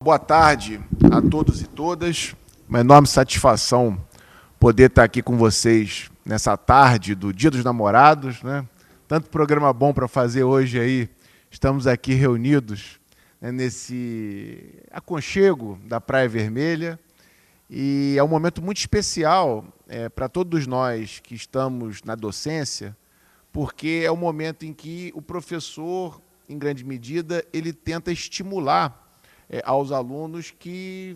Boa tarde a todos e todas. Uma enorme satisfação poder estar aqui com vocês nessa tarde do Dia dos Namorados, né? Tanto programa bom para fazer hoje aí. Estamos aqui reunidos, né, nesse aconchego da Praia Vermelha. E é um momento muito especial para todos nós que estamos na docência, porque é o momento em que o professor, em grande medida, ele tenta estimular aos alunos que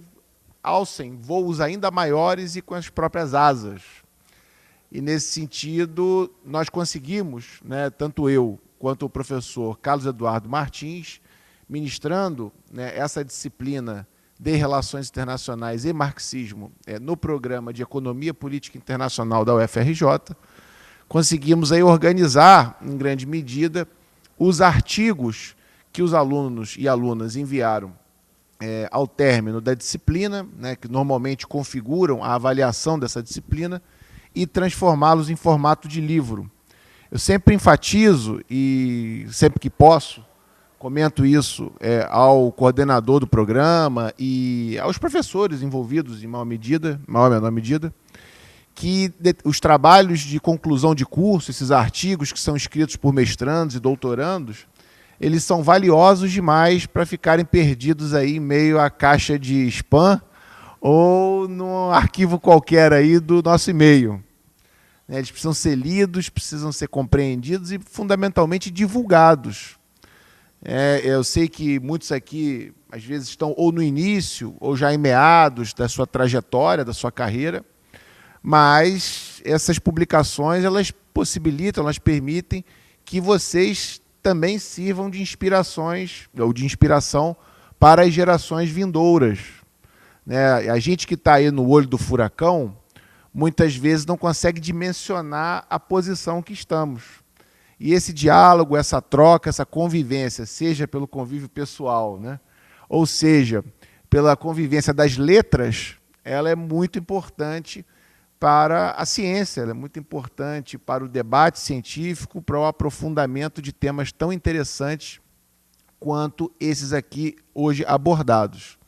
alcem voos ainda maiores e com as próprias asas. E, nesse sentido, nós conseguimos, né, tanto eu quanto o professor Carlos Eduardo Martins, ministrando, né, essa disciplina de Relações Internacionais e Marxismo no programa de Economia Política Internacional da UFRJ, conseguimos aí organizar, em grande medida, os artigos que os alunos e alunas enviaram ao término da disciplina, né, que normalmente configuram a avaliação dessa disciplina, e transformá-los em formato de livro. Eu sempre enfatizo, e sempre que posso, comento isso ao coordenador do programa e aos professores envolvidos em maior ou menor medida, que os trabalhos de conclusão de curso, esses artigos que são escritos por mestrandos e doutorandos, eles são valiosos demais para ficarem perdidos aí em meio à caixa de spam ou num arquivo qualquer aí do nosso e-mail. Eles precisam ser lidos, precisam ser compreendidos e, fundamentalmente, divulgados. Eu sei que muitos aqui, às vezes, estão ou no início ou já em meados da sua trajetória, da sua carreira, mas essas publicações, elas possibilitam, elas permitem que vocês também sirvam de inspirações ou de inspiração para as gerações vindouras. A gente que está aí no olho do furacão, muitas vezes não consegue dimensionar a posição que estamos. E esse diálogo, essa troca, essa convivência, seja pelo convívio pessoal, né, ou seja, pela convivência das letras, ela é muito importante para a ciência, ela é muito importante para o debate científico, para o aprofundamento de temas tão interessantes quanto esses aqui hoje abordados.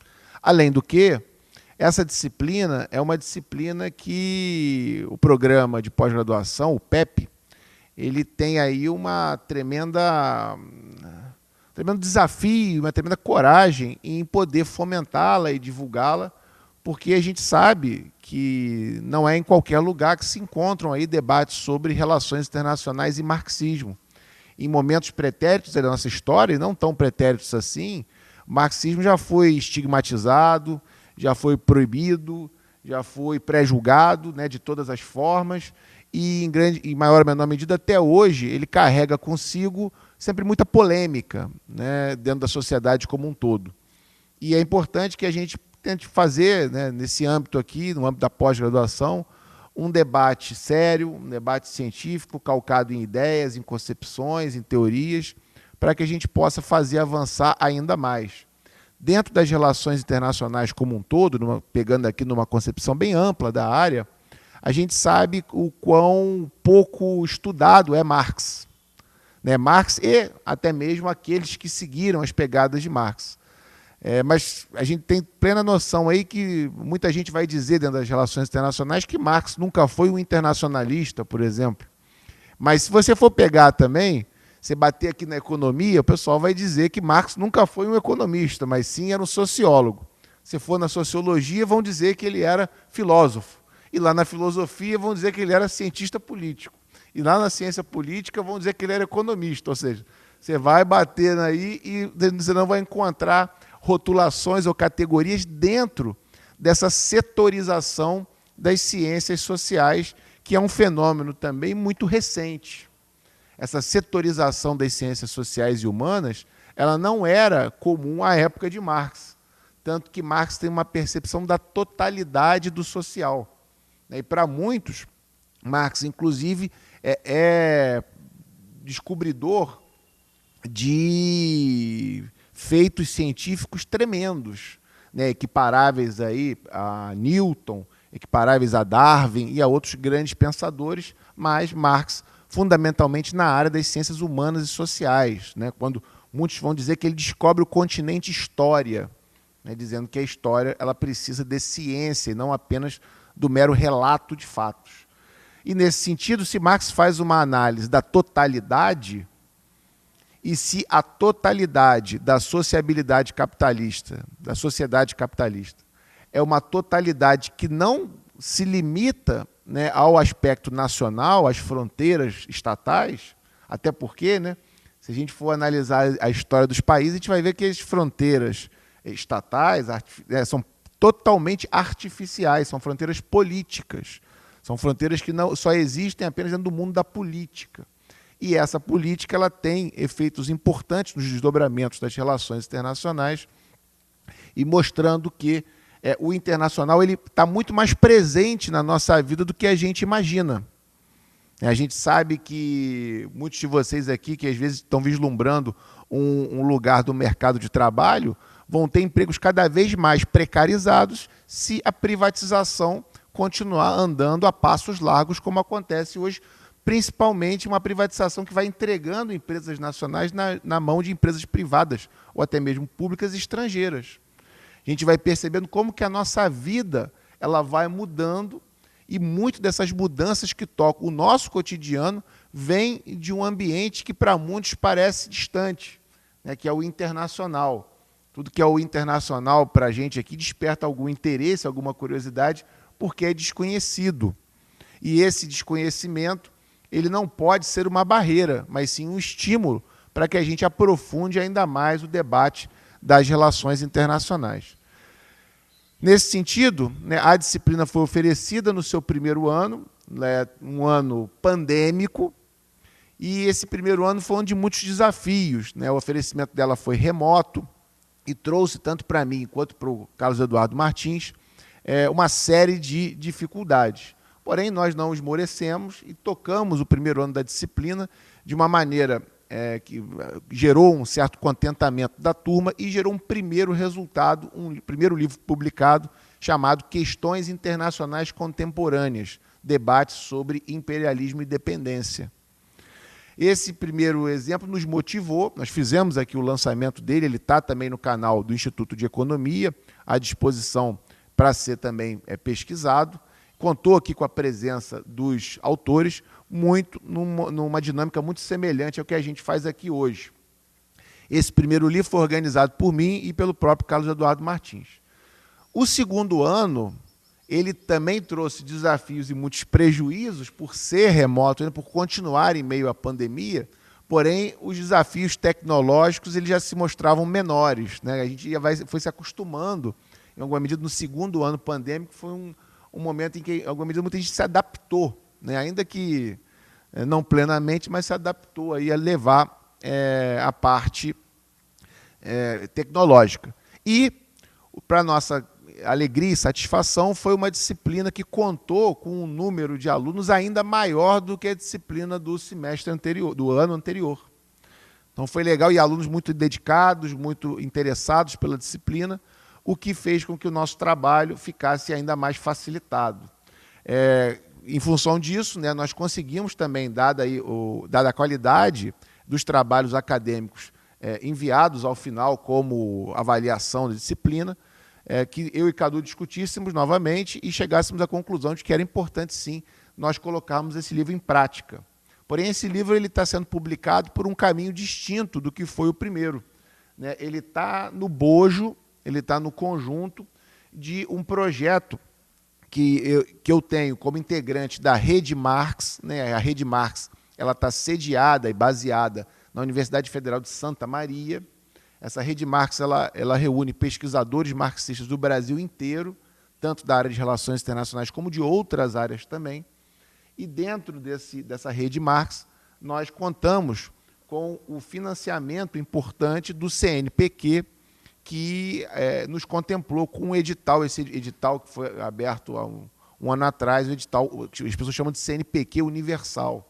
Além do que, essa disciplina é uma disciplina que o programa de pós-graduação, o PEP, ele tem aí um tremendo desafio, uma tremenda coragem em poder fomentá-la e divulgá-la, porque a gente sabe que não é em qualquer lugar que se encontram aí debates sobre relações internacionais e marxismo. Em momentos pretéritos da nossa história, e não tão pretéritos assim, o marxismo já foi estigmatizado, já foi proibido, já foi pré-julgado, né, de todas as formas, e em maior ou menor medida, até hoje, ele carrega consigo sempre muita polêmica, né, dentro da sociedade como um todo. E é importante que a gente tente fazer, né, nesse âmbito aqui, no âmbito da pós-graduação, um debate sério, um debate científico, calcado em ideias, em concepções, em teorias, para que a gente possa fazer avançar ainda mais. Dentro das relações internacionais como um todo, pegando aqui numa concepção bem ampla da área, a gente sabe o quão pouco estudado é Marx. Marx e até mesmo aqueles que seguiram as pegadas de Marx. Mas a gente tem plena noção aí que muita gente vai dizer dentro das relações internacionais que Marx nunca foi um internacionalista, por exemplo. Mas se você for pegar também, você bater aqui na economia, o pessoal vai dizer que Marx nunca foi um economista, mas sim era um sociólogo. Se for na sociologia, vão dizer que ele era filósofo. E lá na filosofia vão dizer que ele era cientista político. E lá na ciência política vão dizer que ele era economista. Ou seja, você vai bater aí e você não vai encontrar rotulações ou categorias dentro dessa setorização das ciências sociais, que é um fenômeno também muito recente. Essa setorização das ciências sociais e humanas, ela não era comum à época de Marx, tanto que Marx tem uma percepção da totalidade do social. E para muitos, Marx, inclusive, é descobridor de feitos científicos tremendos, né, equiparáveis aí a Newton, equiparáveis a Darwin e a outros grandes pensadores, mas Marx, fundamentalmente na área das ciências humanas e sociais, né, quando muitos vão dizer que ele descobre o continente história, né, dizendo que a história ela precisa de ciência e não apenas do mero relato de fatos. E, nesse sentido, se Marx faz uma análise da totalidade, e se a totalidade da sociabilidade capitalista, da sociedade capitalista, é uma totalidade que não se limita, né, ao aspecto nacional, às fronteiras estatais, até porque, né, se a gente for analisar a história dos países, a gente vai ver que as fronteiras estatais são totalmente artificiais, são fronteiras políticas, são fronteiras que não, só existem apenas dentro do mundo da política. E essa política ela tem efeitos importantes nos desdobramentos das relações internacionais e mostrando que o internacional está muito mais presente na nossa vida do que a gente imagina. A gente sabe que muitos de vocês aqui, que às vezes estão vislumbrando um lugar do mercado de trabalho, vão ter empregos cada vez mais precarizados se a privatização continuar andando a passos largos, como acontece hoje, principalmente uma privatização que vai entregando empresas nacionais na mão de empresas privadas, ou até mesmo públicas e estrangeiras. A gente vai percebendo como que a nossa vida ela vai mudando, e muito dessas mudanças que tocam o nosso cotidiano vem de um ambiente que para muitos parece distante, né, que é o internacional. Tudo que é o internacional para a gente aqui desperta algum interesse, alguma curiosidade, porque é desconhecido. E esse desconhecimento ele não pode ser uma barreira, mas sim um estímulo para que a gente aprofunde ainda mais o debate das relações internacionais. Nesse sentido, né, a disciplina foi oferecida no seu primeiro ano, né, um ano pandêmico, e esse primeiro ano foi um de muitos desafios, né? O oferecimento dela foi remoto e trouxe, tanto para mim quanto para o Carlos Eduardo Martins, uma série de dificuldades. Porém, nós não esmorecemos e tocamos o primeiro ano da disciplina de uma maneira que gerou um certo contentamento da turma e gerou um primeiro resultado, um primeiro livro publicado, chamado Questões Internacionais Contemporâneas, debates sobre imperialismo e dependência. Esse primeiro exemplo nos motivou, nós fizemos aqui o lançamento dele, ele está também no canal do Instituto de Economia, à disposição para ser também pesquisado. Contou aqui com a presença dos autores, muito numa dinâmica muito semelhante ao que a gente faz aqui hoje. Esse primeiro livro foi organizado por mim e pelo próprio Carlos Eduardo Martins. O segundo ano, ele também trouxe desafios e muitos prejuízos por ser remoto, por continuar em meio à pandemia, porém os desafios tecnológicos eles já se mostravam menores, né? A gente foi se acostumando, em alguma medida, no segundo ano pandêmico, foi um momento em que, em alguma medida, muita gente se adaptou, né? Ainda que não plenamente, mas se adaptou aí a levar a parte tecnológica. E, para nossa alegria e satisfação, foi uma disciplina que contou com um número de alunos ainda maior do que a disciplina do semestre anterior, do ano anterior. Então foi legal, e alunos muito dedicados, muito interessados pela disciplina, o que fez com que o nosso trabalho ficasse ainda mais facilitado. Em função disso, né, nós conseguimos também, dada a qualidade dos trabalhos acadêmicos enviados ao final como avaliação da disciplina, que eu e Cadu discutíssemos novamente e chegássemos à conclusão de que era importante, sim, nós colocarmos esse livro em prática. Porém, esse livro está sendo publicado por um caminho distinto do que foi o primeiro, né? Ele está no bojo, ele está no conjunto de um projeto que eu tenho como integrante da Rede Marx, né? A Rede Marx está sediada e baseada na Universidade Federal de Santa Maria. Essa Rede Marx ela reúne pesquisadores marxistas do Brasil inteiro, tanto da área de relações internacionais como de outras áreas também. E dentro dessa Rede Marx, nós contamos com o financiamento importante do CNPq, que nos contemplou com um edital, esse edital que foi aberto há um ano atrás, o edital que as pessoas chamam de CNPq Universal.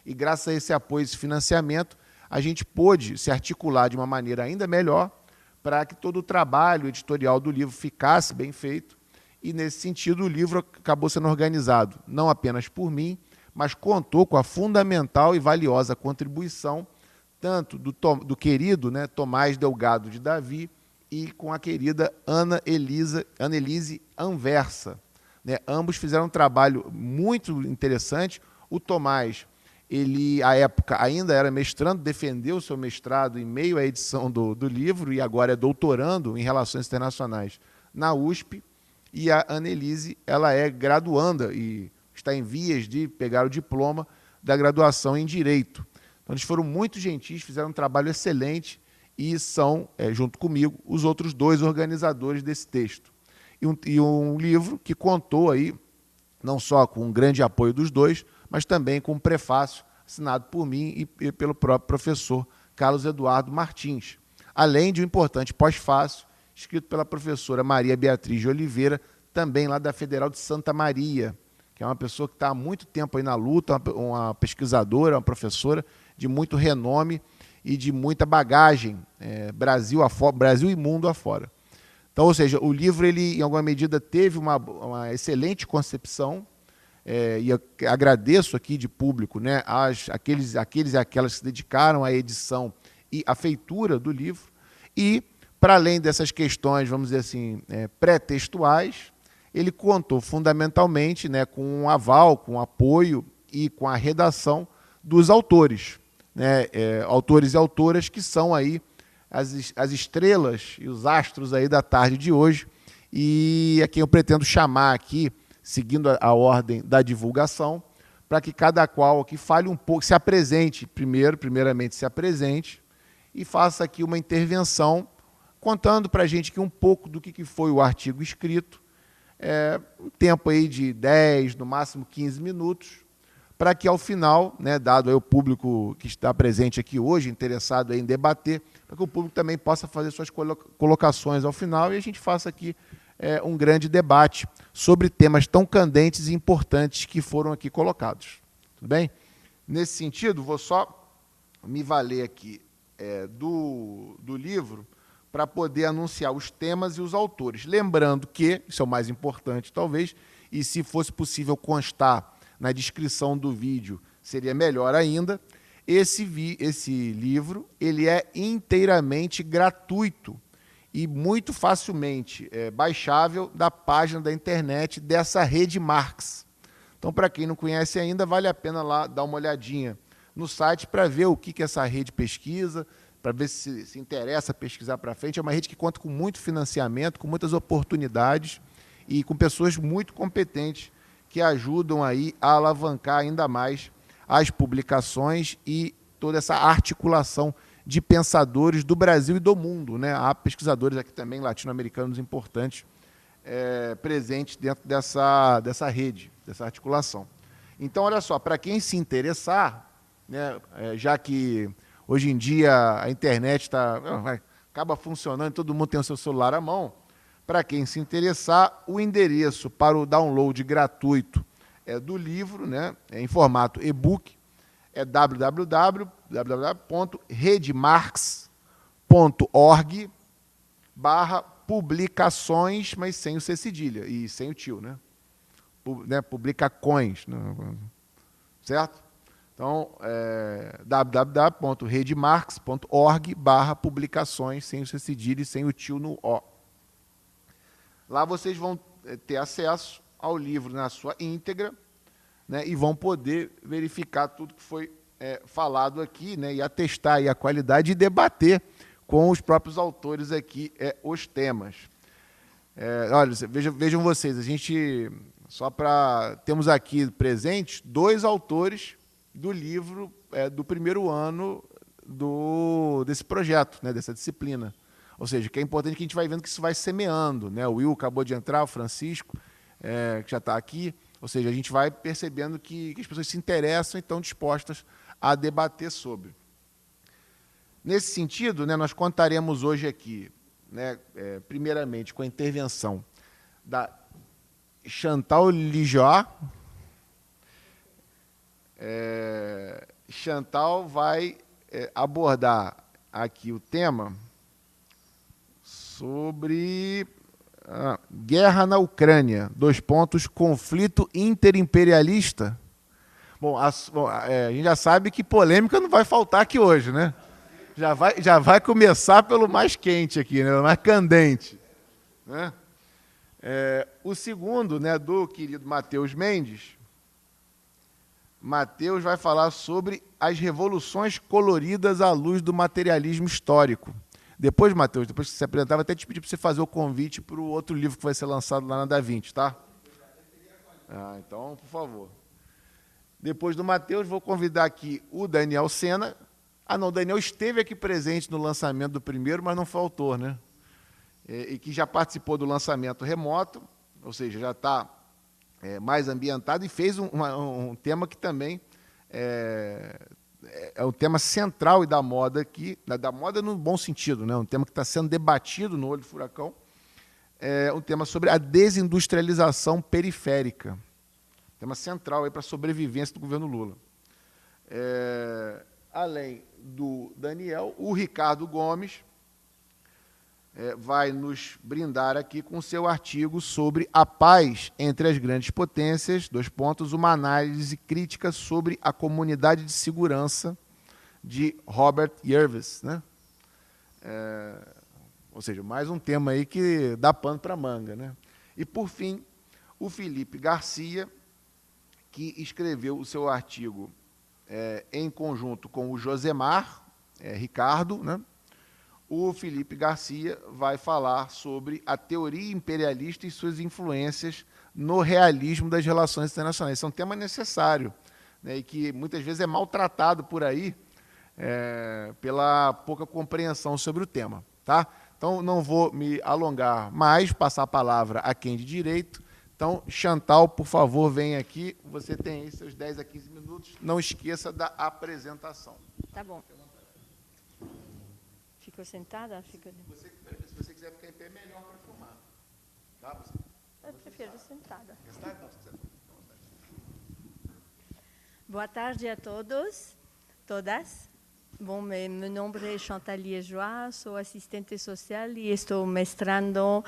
E graças a esse apoio, esse financiamento, a gente pôde se articular de uma maneira ainda melhor para que todo o trabalho editorial do livro ficasse bem feito. E, nesse sentido, o livro acabou sendo organizado não apenas por mim, mas contou com a fundamental e valiosa contribuição tanto do querido, né, Tomás Delgado de Davi, e com a querida Annelise Anversa. Né? Ambos fizeram um trabalho muito interessante. O Tomás, ele, à época, ainda era mestrando, defendeu o seu mestrado em meio à edição do livro e agora é doutorando em Relações Internacionais na USP. E a Annelise, ela é graduanda e está em vias de pegar o diploma da graduação em Direito. Então, eles foram muito gentis, fizeram um trabalho excelente e são, junto comigo, os outros dois organizadores desse texto. E um livro que contou aí, não só com um grande apoio dos dois, mas também com um prefácio assinado por mim e pelo próprio professor Carlos Eduardo Martins, além de um importante pós-fácio escrito pela professora Maria Beatriz de Oliveira, também lá da Federal de Santa Maria, que é uma pessoa que está há muito tempo aí na luta, uma pesquisadora, uma professora de muito renome e de muita bagagem, Brasil e mundo afora. Então, ou seja, o livro, ele, em alguma medida, teve uma excelente concepção, e eu agradeço aqui de público, né, aqueles e aquelas que se dedicaram à edição e à feitura do livro, e, para além dessas questões, vamos dizer assim, pré-textuais, ele contou fundamentalmente, né, com um aval, com um apoio e com a redação dos autores, né, autores e autoras que são aí as estrelas e os astros aí da tarde de hoje, e a quem eu pretendo chamar aqui, seguindo a ordem da divulgação, para que cada qual aqui fale um pouco, se apresente primeiramente se apresente, e faça aqui uma intervenção, contando para a gente aqui um pouco do que foi o artigo escrito, um tempo aí de 10, no máximo 15 minutos, para que ao final, né, dado aí o público que está presente aqui hoje, interessado em debater, para que o público também possa fazer suas colocações ao final e a gente faça aqui um grande debate sobre temas tão candentes e importantes que foram aqui colocados. Tudo bem? Nesse sentido, vou só me valer aqui do livro para poder anunciar os temas e os autores. Lembrando que, isso é o mais importante talvez, e se fosse possível constar na descrição do vídeo, seria melhor ainda, esse livro ele é inteiramente gratuito e muito facilmente baixável da página da internet dessa rede Marx. Então, para quem não conhece ainda, vale a pena lá dar uma olhadinha no site para ver o que essa rede pesquisa, para ver se interessa pesquisar para frente. É uma rede que conta com muito financiamento, com muitas oportunidades e com pessoas muito competentes que ajudam aí a alavancar ainda mais as publicações e toda essa articulação de pensadores do Brasil e do mundo, né? Há pesquisadores aqui também latino-americanos importantes presentes dentro dessa rede, dessa articulação. Então, olha só, para quem se interessar, né, já que hoje em dia a internet acaba funcionando, todo mundo tem o seu celular à mão, para quem se interessar, o endereço para o download gratuito do livro, né, em formato e-book, é www.redemarx.org/publicações, mas sem o C cedilha e sem o tio, né? Publicações, né? Certo? Então, www.redemarx.org/publicações, sem o C cedilha e sem o tio no O. Lá vocês vão ter acesso ao livro na sua íntegra, né, e vão poder verificar tudo que foi falado aqui, né, e atestar aí a qualidade e debater com os próprios autores aqui os temas. Olha, vejam vocês, temos aqui presentes 2 autores do livro do primeiro ano desse projeto, né, dessa disciplina. Ou seja, que é importante que a gente vai vendo que isso vai semeando, né? O Will acabou de entrar, o Francisco, que já está aqui. Ou seja, a gente vai percebendo que as pessoas se interessam e estão dispostas a debater sobre. Nesse sentido, né, nós contaremos hoje aqui, né, primeiramente, com a intervenção da Chantal Lijoa. Chantal vai abordar aqui o tema sobre guerra na Ucrânia, conflito interimperialista. Bom, a gente já sabe que polêmica não vai faltar aqui hoje, né? Já vai começar pelo mais quente aqui, né? O mais candente. Né? O segundo, né, do querido Matheus Mendes. Matheus vai falar sobre as revoluções coloridas à luz do materialismo histórico. Depois, Matheus, depois que você se apresentar, vou até te pedir para você fazer o convite para o outro livro que vai ser lançado lá na Da Vinci, tá? Então, por favor. Depois do Matheus, vou convidar aqui o Daniel Sena. Não, o Daniel esteve aqui presente no lançamento do primeiro, mas não foi autor, né? E que já participou do lançamento remoto, ou seja, já está mais ambientado e fez um tema que também é um tema central e da moda aqui, da moda no bom sentido, né? Um tema que está sendo debatido no Olho do Furacão, um tema sobre a desindustrialização periférica, tema central para a sobrevivência do governo Lula. Além do Daniel, o Ricardo Gomes vai nos brindar aqui com seu artigo sobre a paz entre as grandes potências, uma análise crítica sobre a comunidade de segurança de Robert Yervis, né? Ou seja, mais um tema aí que dá pano para manga, né? E, por fim, o Felipe Garcia, que escreveu o seu artigo em conjunto com o Josemar Ricardo, né? O Felipe Garcia vai falar sobre a teoria imperialista e suas influências no realismo das relações internacionais. Esse é um tema necessário, né, e que muitas vezes é maltratado por aí pela pouca compreensão sobre o tema. Tá? Então, não vou me alongar mais, passar a palavra a quem de direito. Então, Chantal, por favor, vem aqui. Você tem aí seus 10 a 15 minutos. Não esqueça da apresentação. Tá bom. Fico sentada? Se você quiser ficar em pé, é melhor para filmar. Tá? Eu prefiro sentada. Então, Boa tarde a todos, todas. Bom, meu nome é Chantal Liégeois, sou assistente social e estou mestranda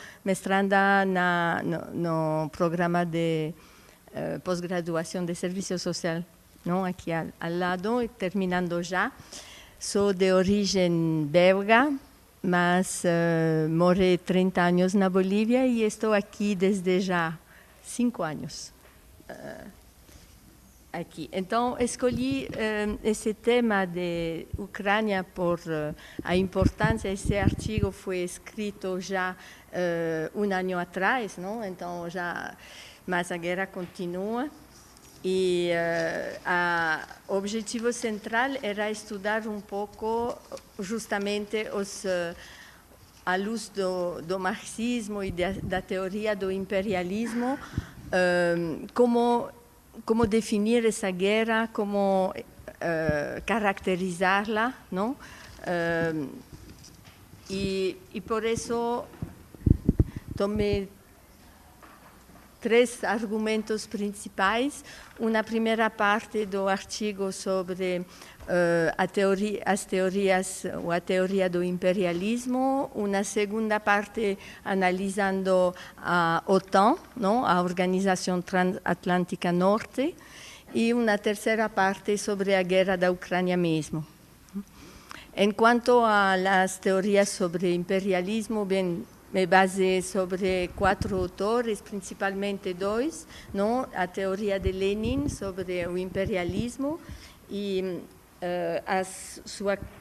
no programa de pós-graduação de serviço social, não? Aqui ao lado, terminando já. Sou de origem belga, mas morei 30 anos na Bolívia e estou aqui desde já 5 anos. Aqui. Então, escolhi esse tema de Ucrânia por a importância. Esse artigo foi escrito já um ano atrás, não? Então mas a guerra continua. E o objetivo central era estudar um pouco justamente à luz do marxismo e da teoria do imperialismo, como definir essa guerra, como caracterizá-la, não? E por isso tomei 3 argumentos principais. Uma primeira parte do artigo sobre a teoria do imperialismo, uma segunda parte analisando a OTAN, não? A Organização Transatlântica Norte, e uma terceira parte sobre a guerra da Ucrânia mesmo. Enquanto às teorias sobre imperialismo, bem, me baseei sobre 4 autores, principalmente 2, não? A teoria de Lenin sobre o imperialismo e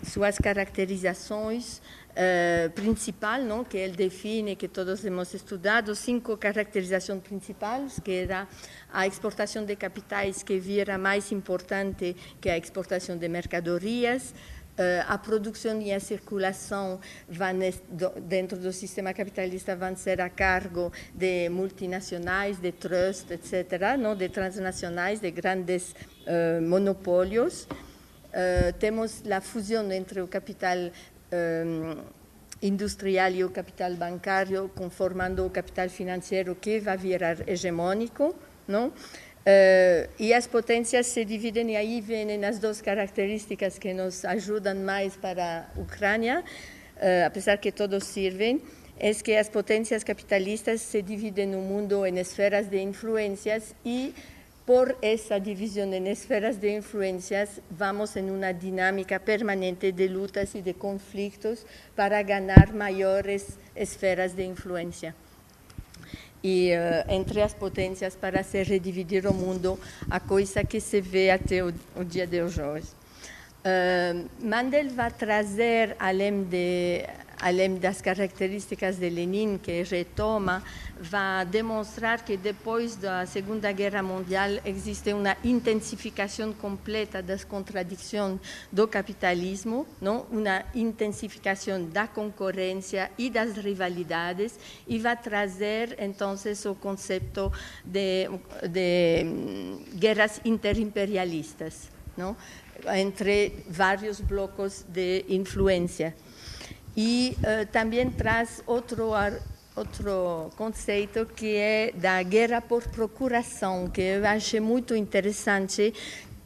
suas caracterizações principais, não? Que ele define, que todos temos estudado, 5 caracterizações principais, que era a exportação de capitais, que vira mais importante que a exportação de mercadorias. A produção e a circulação dentro do sistema capitalista vão ser a cargo de multinacionais, de trusts, etc., não? De transnacionais, de grandes monopólios. Temos a fusão entre o capital industrial e o capital bancário, conformando o capital financeiro que vai virar hegemônico, não? E as potências se dividem, e aí vêm as 2 características que nos ajudam mais para a Ucrânia, apesar que todos servem, é que as potências capitalistas se dividem no mundo em esferas de influências e por essa divisão em esferas de influências, vamos em uma dinâmica permanente de lutas e de conflitos para ganhar maiores esferas de influência. E entre as potências para se redividir o mundo, a coisa que se vê até o dia de hoje. Mandel vai trazer, além das características de Lenin, que retoma, vai demonstrar que depois da Segunda Guerra Mundial existe uma intensificação completa das contradições do capitalismo, não? Uma intensificação da concorrência e das rivalidades, e vai trazer, então, o conceito de guerras interimperialistas, não? Entre vários blocos de influência. E também traz outro conceito que é da guerra por procuração, que eu achei muito interessante,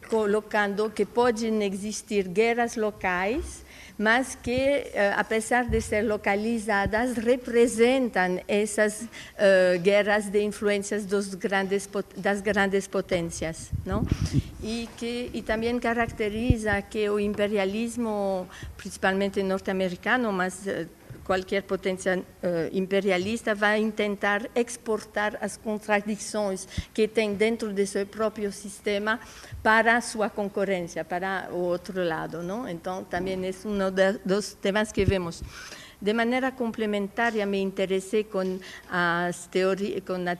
colocando que podem existir guerras locais, mas que, apesar de ser localizadas, representam essas guerras de influências das grandes potências, não? E também caracteriza que o imperialismo, principalmente norte-americano, mas qualquer potência imperialista vai tentar exportar as contradições que tem dentro de seu próprio sistema para a sua concorrência, para o outro lado, não? Então, também é um dos temas que vemos. De maneira complementar, me interessei com a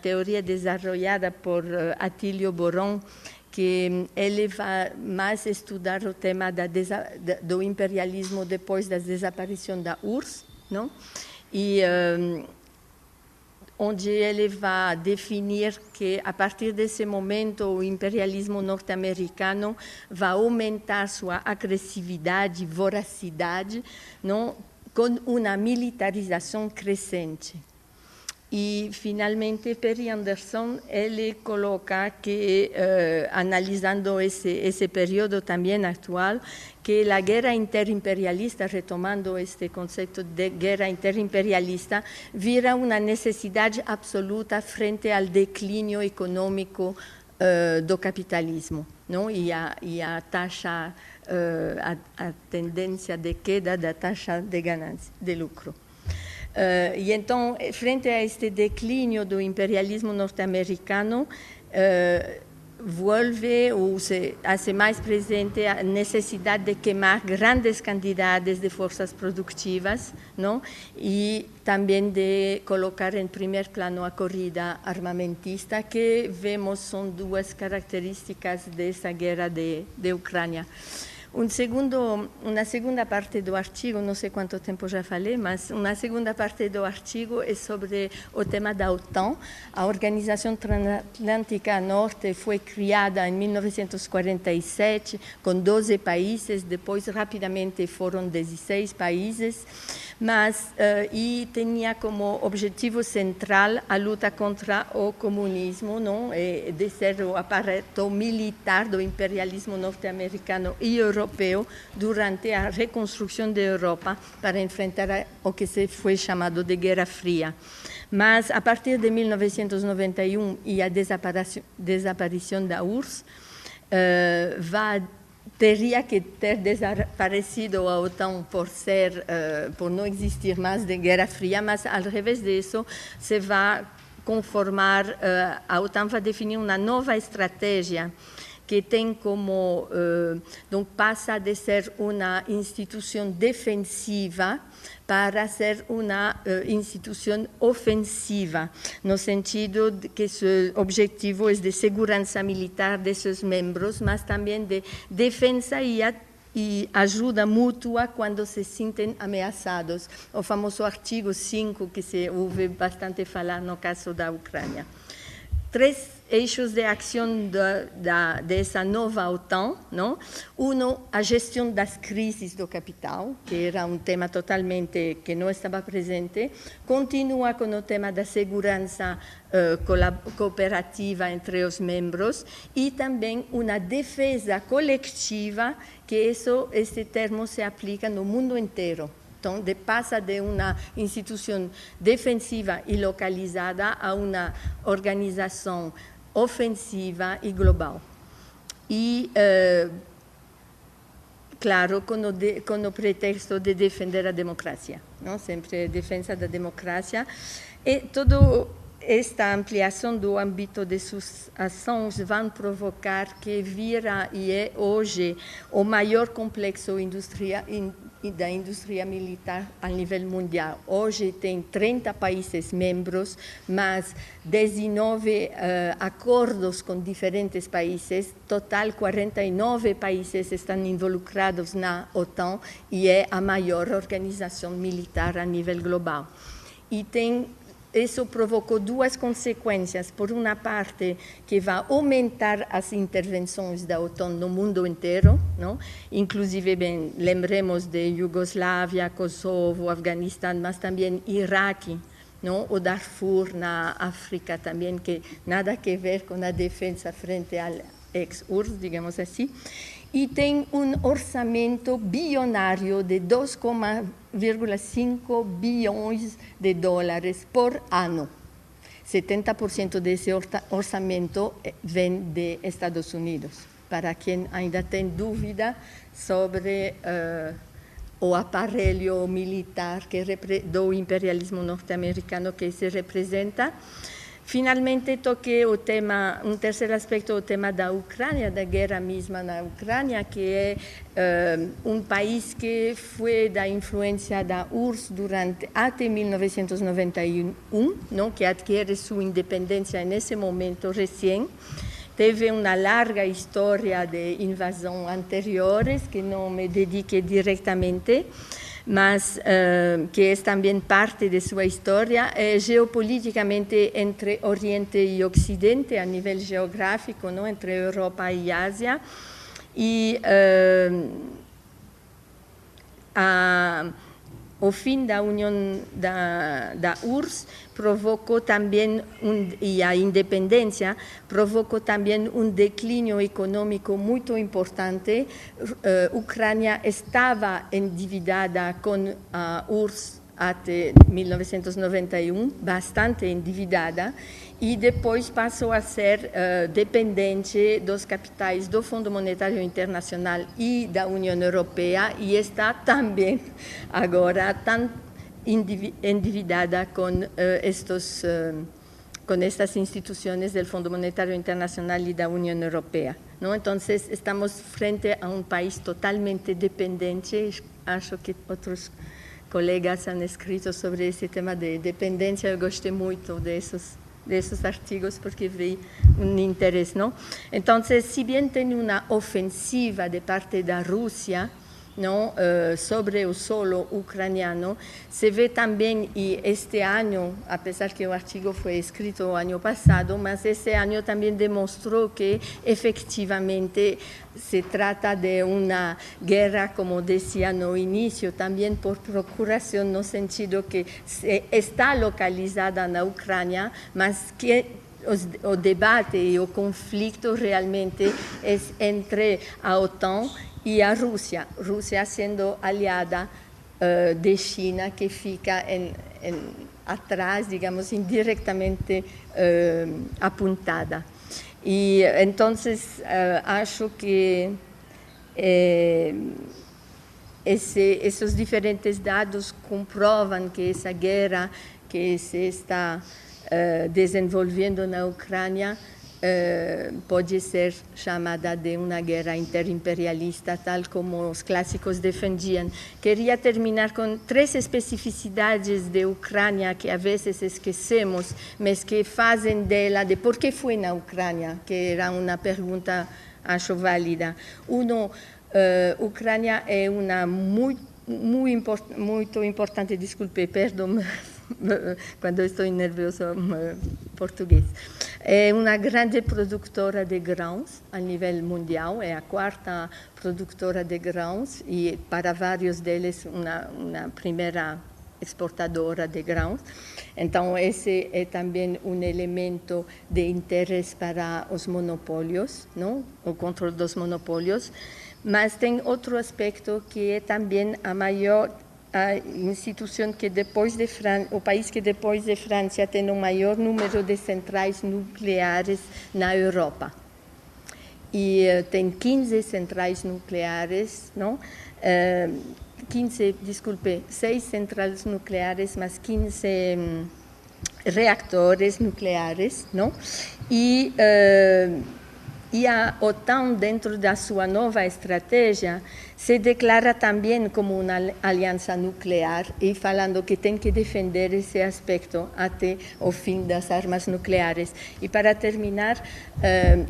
teoria desenvolvida por Attilio Boron, que ele vai mais estudar o tema do imperialismo depois da desaparição da URSS, não? E onde ele vai definir que, a partir desse momento, o imperialismo norte-americano vai aumentar sua agressividade, voracidade, não? Com uma militarização crescente. E, finalmente, Perry Anderson, ele coloca que, analisando esse período também atual, que a guerra interimperialista, retomando este conceito de guerra interimperialista, vira uma necessidade absoluta frente ao declínio econômico do capitalismo, não? E a taxa, a tendência de queda da taxa de ganância, de lucro. E então, frente a este declínio do imperialismo norte-americano, volve ou se hace mais presente a necessidade de queimar grandes quantidades de forças produtivas, não? E também de colocar em primeiro plano a corrida armamentista, que vemos são duas características dessa guerra de Ucrânia. Uma segunda parte do artigo, não sei quanto tempo já falei, mas uma segunda parte do artigo é sobre o tema da OTAN. A Organização Transatlântica Norte foi criada em 1947 com 12 países, depois rapidamente foram 16 países, mas e tinha como objetivo central a luta contra o comunismo, não? E de ser o aparato militar do imperialismo norte-americano e europeu durante a reconstrução da Europa para enfrentar o que se foi chamado de Guerra Fria. Mas, a partir de 1991 e a desaparição da URSS, teria que ter desaparecido a OTAN por não existir mais de Guerra Fria, mas, ao revés disso, se vai conformar, a OTAN vai definir uma nova estratégia que tem como, então passa de ser uma instituição defensiva para ser uma instituição ofensiva, no sentido de que seu objetivo é de segurança militar de seus membros, mas também de defesa e ajuda mútua quando se sentem ameaçados. O famoso artigo 5, que se ouve bastante falar no caso da Ucrânia. 3 eixos de ação dessa nova OTAN, não? A gestão das crises do capital, que era um tema totalmente que não estava presente, continua com o tema da segurança cooperativa entre os membros e também uma defesa coletiva, que esse termo se aplica no mundo inteiro. Então, passa de uma instituição defensiva e localizada a uma organização ofensiva y global. Y, claro, con el pretexto de defender la democracia, ¿no? Siempre defensa de la democracia. Y toda esta ampliación del ámbito de sus acciones va a provocar que vira y es hoy el mayor complexo da indústria militar a nível mundial. Hoje tem 30 países membros, mas 19 acordos com diferentes países, total 49 países estão involucrados na OTAN e é a maior organização militar a nível global. E isso provocou duas consequências. Por uma parte, que vai aumentar as intervenções da OTAN no mundo inteiro, não? Inclusive, bem, lembremos de Iugoslávia, Kosovo, Afeganistão, mas também Iraque, não? O Darfur na África também, que nada a ver com a defesa frente ao ex-URSS, digamos assim. E tem orçamento bilionário de 2,5 bilhões de dólares por ano. 70% desse orçamento vem dos Estados Unidos. Para quem ainda tem dúvida sobre o aparelho militar do imperialismo norte-americano que se representa. Finalmente, toquei o tema, terceiro aspecto, o tema da Ucrânia, da guerra mesma na Ucrânia, que é país que foi da influência da URSS até 1991, não? Que adquire sua independência nesse momento recém. Teve uma larga história de invasão anteriores, que não me dediquei diretamente, mas que é também parte de sua história, geopoliticamente entre Oriente e Ocidente, a nível geográfico, não? Entre Europa e Ásia. E o fim da União da URSS provocou também, e a independência, provocou também declínio econômico muito importante. Ucrânia estava endividada com a URSS até 1991, bastante endividada, e depois passou a ser dependente dos capitais do Fundo Monetário Internacional e da União Europeia, e está também agora tão endividada com estas instituições do Fundo Monetário Internacional e da União Europeia, não? Então, estamos frente a país totalmente dependente. Acho que outros colegas han escrito sobre esse tema de dependência. Eu gostei muito desses artigos porque vi interesse, não? Então, se bem tem uma ofensiva de parte da Rússia, não, sobre o solo ucraniano, se vê também, e este ano, apesar que o artigo foi escrito o ano passado, mas este ano também demonstrou que, efetivamente, se trata de uma guerra, como dizia no início, também por procuração, no sentido que está localizada na Ucrânia, mas que o debate e o conflito realmente é entre a OTAN e a Rússia sendo aliada de China, que fica atrás, digamos, indiretamente apontada. E então acho que esses diferentes dados comprovam que essa guerra que se está desenvolvendo na Ucrânia pode ser chamada de uma guerra interimperialista, tal como os clássicos defendiam. Queria terminar com 3 especificidades de Ucrânia que às vezes esquecemos, mas que fazem dela, de por que foi na Ucrânia, que era uma pergunta, acho, válida. Ucrânia é uma muito importante, desculpe, perdão, quando estou nervioso português. É uma grande produtora de grãos a nível mundial, é a 4ª produtora de grãos e para vários deles uma primeira exportadora de grãos. Então, esse é também elemento de interesse para os monopólios, não? O controle dos monopólios. Mas tem outro aspecto que é também a maior a instituição que depois de o país que depois de França tem o maior número de centrais nucleares na Europa. E tem 15 centrais nucleares, não? 6 centrais nucleares, mas 15 reatores nucleares, não? E a OTAN, dentro da sua nova estratégia, se declara também como uma aliança nuclear e falando que tem que defender esse aspecto até o fim das armas nucleares. E para terminar,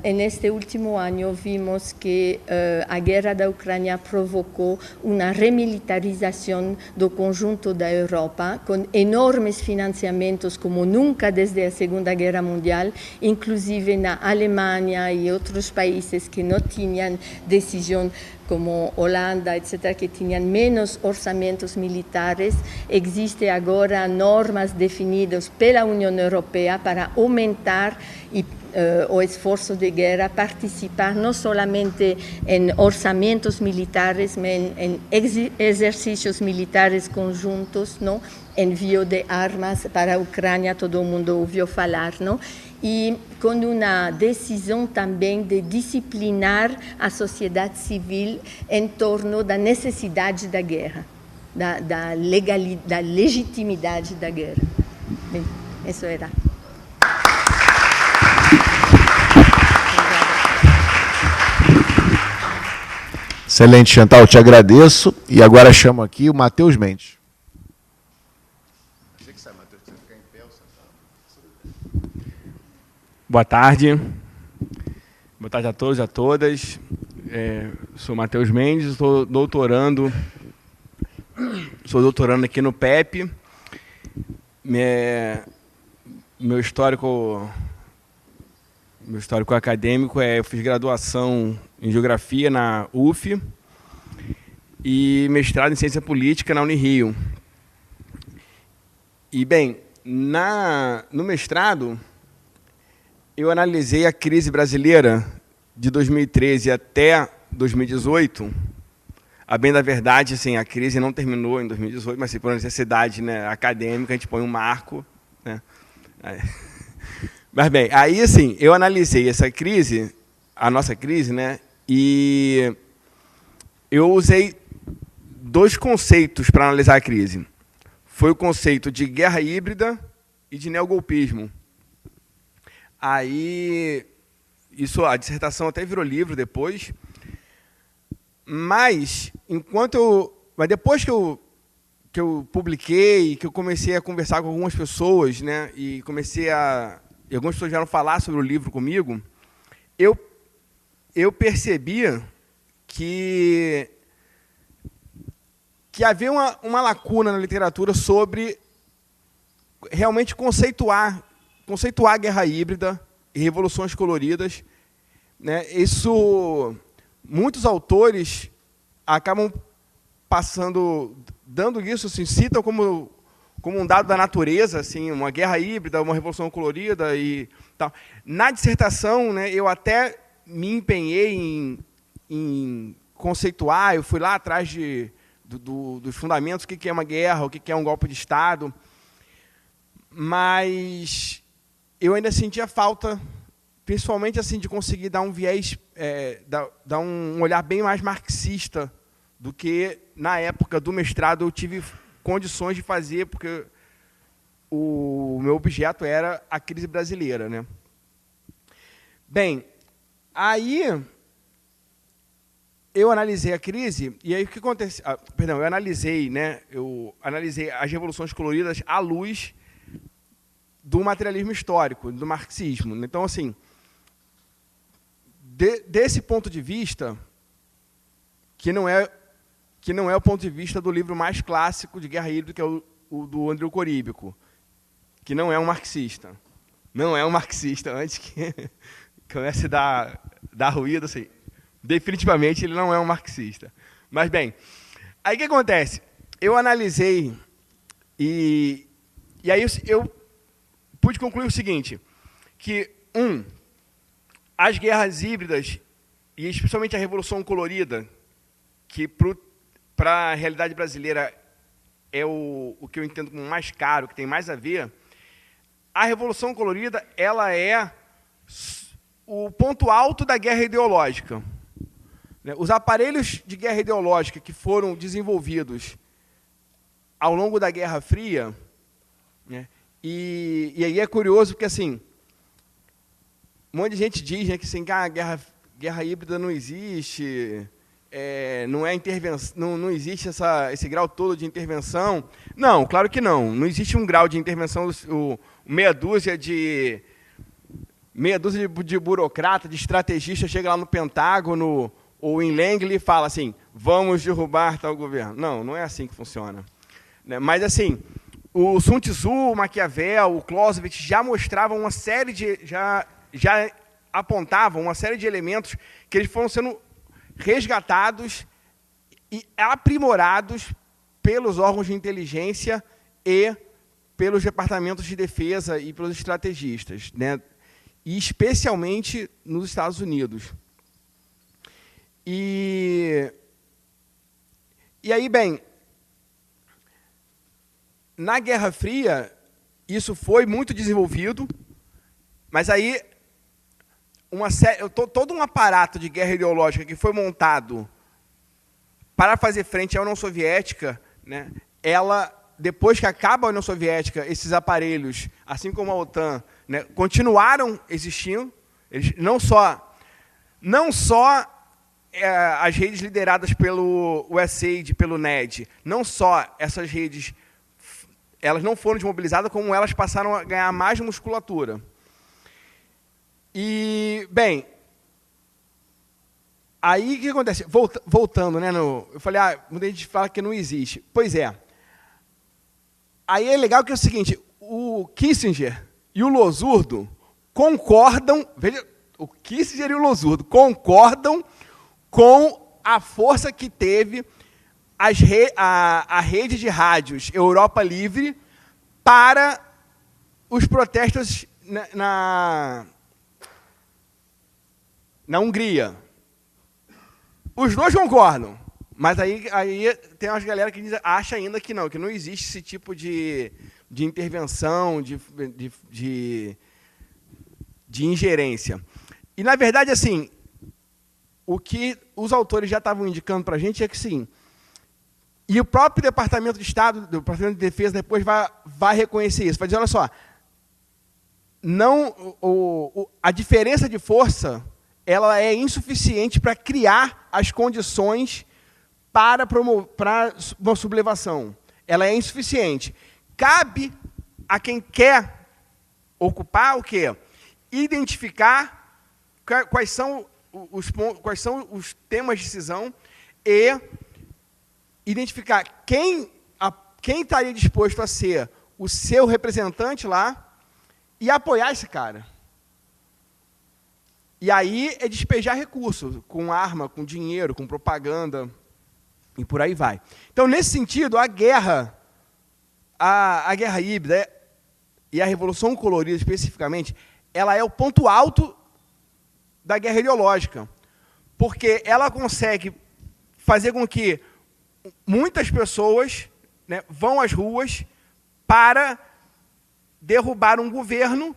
neste último ano vimos que a guerra da Ucrânia provocou uma remilitarização do conjunto da Europa, com enormes financiamentos como nunca desde a Segunda Guerra Mundial, inclusive na Alemanha e outros países que não tinham decisão, como Holanda, etc., que tinham menos orçamentos militares. Existem agora normas definidas pela União Europeia para aumentar o esforço de guerra, participar não somente em orçamentos militares, mas em exercícios militares conjuntos, não? Envio de armas para a Ucrânia, todo mundo ouviu falar, não? E com uma decisão também de disciplinar a sociedade civil em torno da necessidade da guerra, da legitimidade da guerra. Bem, isso era. Excelente, Chantal, te agradeço. E agora chamo aqui o Matheus Mendes. Boa tarde. Boa tarde a todos e a todas. Sou Matheus Mendes, estou doutorando. Sou doutorando aqui no PEP. Meu histórico acadêmico eu fiz graduação em Geografia na UF e mestrado em Ciência Política na Unirio. E, bem, no mestrado, eu analisei a crise brasileira de 2013 até 2018. A bem da verdade, assim, a crise não terminou em 2018, mas por necessidade, né, acadêmica, a gente põe um marco. Né? Mas, bem, aí, assim, eu analisei essa crise, a nossa crise, né, e eu usei 2 conceitos para analisar a crise. Foi o conceito de guerra híbrida e de neogolpismo. Aí, a dissertação até virou livro depois, mas depois que eu publiquei, que eu comecei a conversar com algumas pessoas, né, e algumas pessoas vieram falar sobre o livro comigo, eu percebia que havia uma lacuna na literatura sobre realmente conceituar a guerra híbrida e revoluções coloridas, né? Muitos autores acabam dando isso, assim, citam como um dado da natureza, assim, uma guerra híbrida, uma revolução colorida e tal. Na dissertação, né, eu até me empenhei em conceituar, eu fui lá atrás dos fundamentos, o que é uma guerra, o que é um golpe de Estado, mas eu ainda sentia falta, principalmente assim, de conseguir dar um viés, dar um olhar bem mais marxista do que, na época do mestrado, eu tive condições de fazer, porque o meu objeto era a crise brasileira, né? Bem, aí eu analisei a crise, e aí o que acontece? Eu analisei as revoluções coloridas à luz do materialismo histórico, do marxismo. Então, assim, desse ponto de vista, que não é o ponto de vista do livro mais clássico de guerra híbrida, que é o do Andreu Coríbico, que não é um marxista. Não é um marxista, antes que comece a dar ruído, assim. Definitivamente ele não é um marxista. Mas, bem, aí o que acontece? Eu analisei e aí eu pude concluir o seguinte, que, as guerras híbridas, e especialmente a Revolução Colorida, que para a realidade brasileira é o que eu entendo como mais caro, que tem mais a ver, a Revolução Colorida ela é o ponto alto da guerra ideológica. Os aparelhos de guerra ideológica que foram desenvolvidos ao longo da Guerra Fria, né, e aí é curioso porque assim, um monte de gente diz, né, que assim, a guerra híbrida não existe, não é intervenção, não existe esse grau todo de intervenção. Não, claro que não. Não existe um grau de intervenção, meia dúzia de burocrata, de estrategista chega lá no Pentágono ou em Langley e fala assim, vamos derrubar tal governo. Não, não é assim que funciona. Né? Mas assim, o Sun Tzu, o Maquiavel, o Clausewitz já mostravam uma série de... já apontavam uma série de elementos que eles foram sendo resgatados e aprimorados pelos órgãos de inteligência e pelos departamentos de defesa e pelos estrategistas, né? E especialmente nos Estados Unidos. E aí, bem, na Guerra Fria, isso foi muito desenvolvido, mas aí todo um aparato de guerra ideológica que foi montado para fazer frente à União Soviética, né, ela, depois que acaba a União Soviética, esses aparelhos, assim como a OTAN, né, continuaram existindo. Eles, não só as redes lideradas pelo USAID, pelo NED, não só essas redes, elas não foram desmobilizadas, como elas passaram a ganhar mais musculatura. E, bem, aí o que acontece? Voltando, né? Eu falei, muita gente fala que não existe. Pois é. Aí é legal que é o seguinte, o Kissinger e o Losurdo concordam, veja, o Kissinger e o Losurdo concordam com a força que teve a rede de rádios Europa Livre para os protestos na Hungria. Os dois concordam, mas aí tem umas galera que acha ainda que não existe esse tipo de intervenção, de ingerência. E, na verdade, assim, o que os autores já estavam indicando para a gente é que, sim, e o próprio Departamento de Estado, o Departamento de Defesa, depois vai reconhecer isso, vai dizer, olha só, a diferença de força ela é insuficiente para criar as condições para uma sublevação. Ela é insuficiente. Cabe a quem quer ocupar o quê? Identificar quais são os temas de decisão e identificar quem estaria disposto a ser o seu representante lá e apoiar esse cara. E aí é despejar recursos, com arma, com dinheiro, com propaganda, e por aí vai. Então, nesse sentido, a guerra híbrida e a Revolução Colorida, especificamente, ela é o ponto alto da guerra ideológica, porque ela consegue fazer com que muitas pessoas, né, vão às ruas para derrubar um governo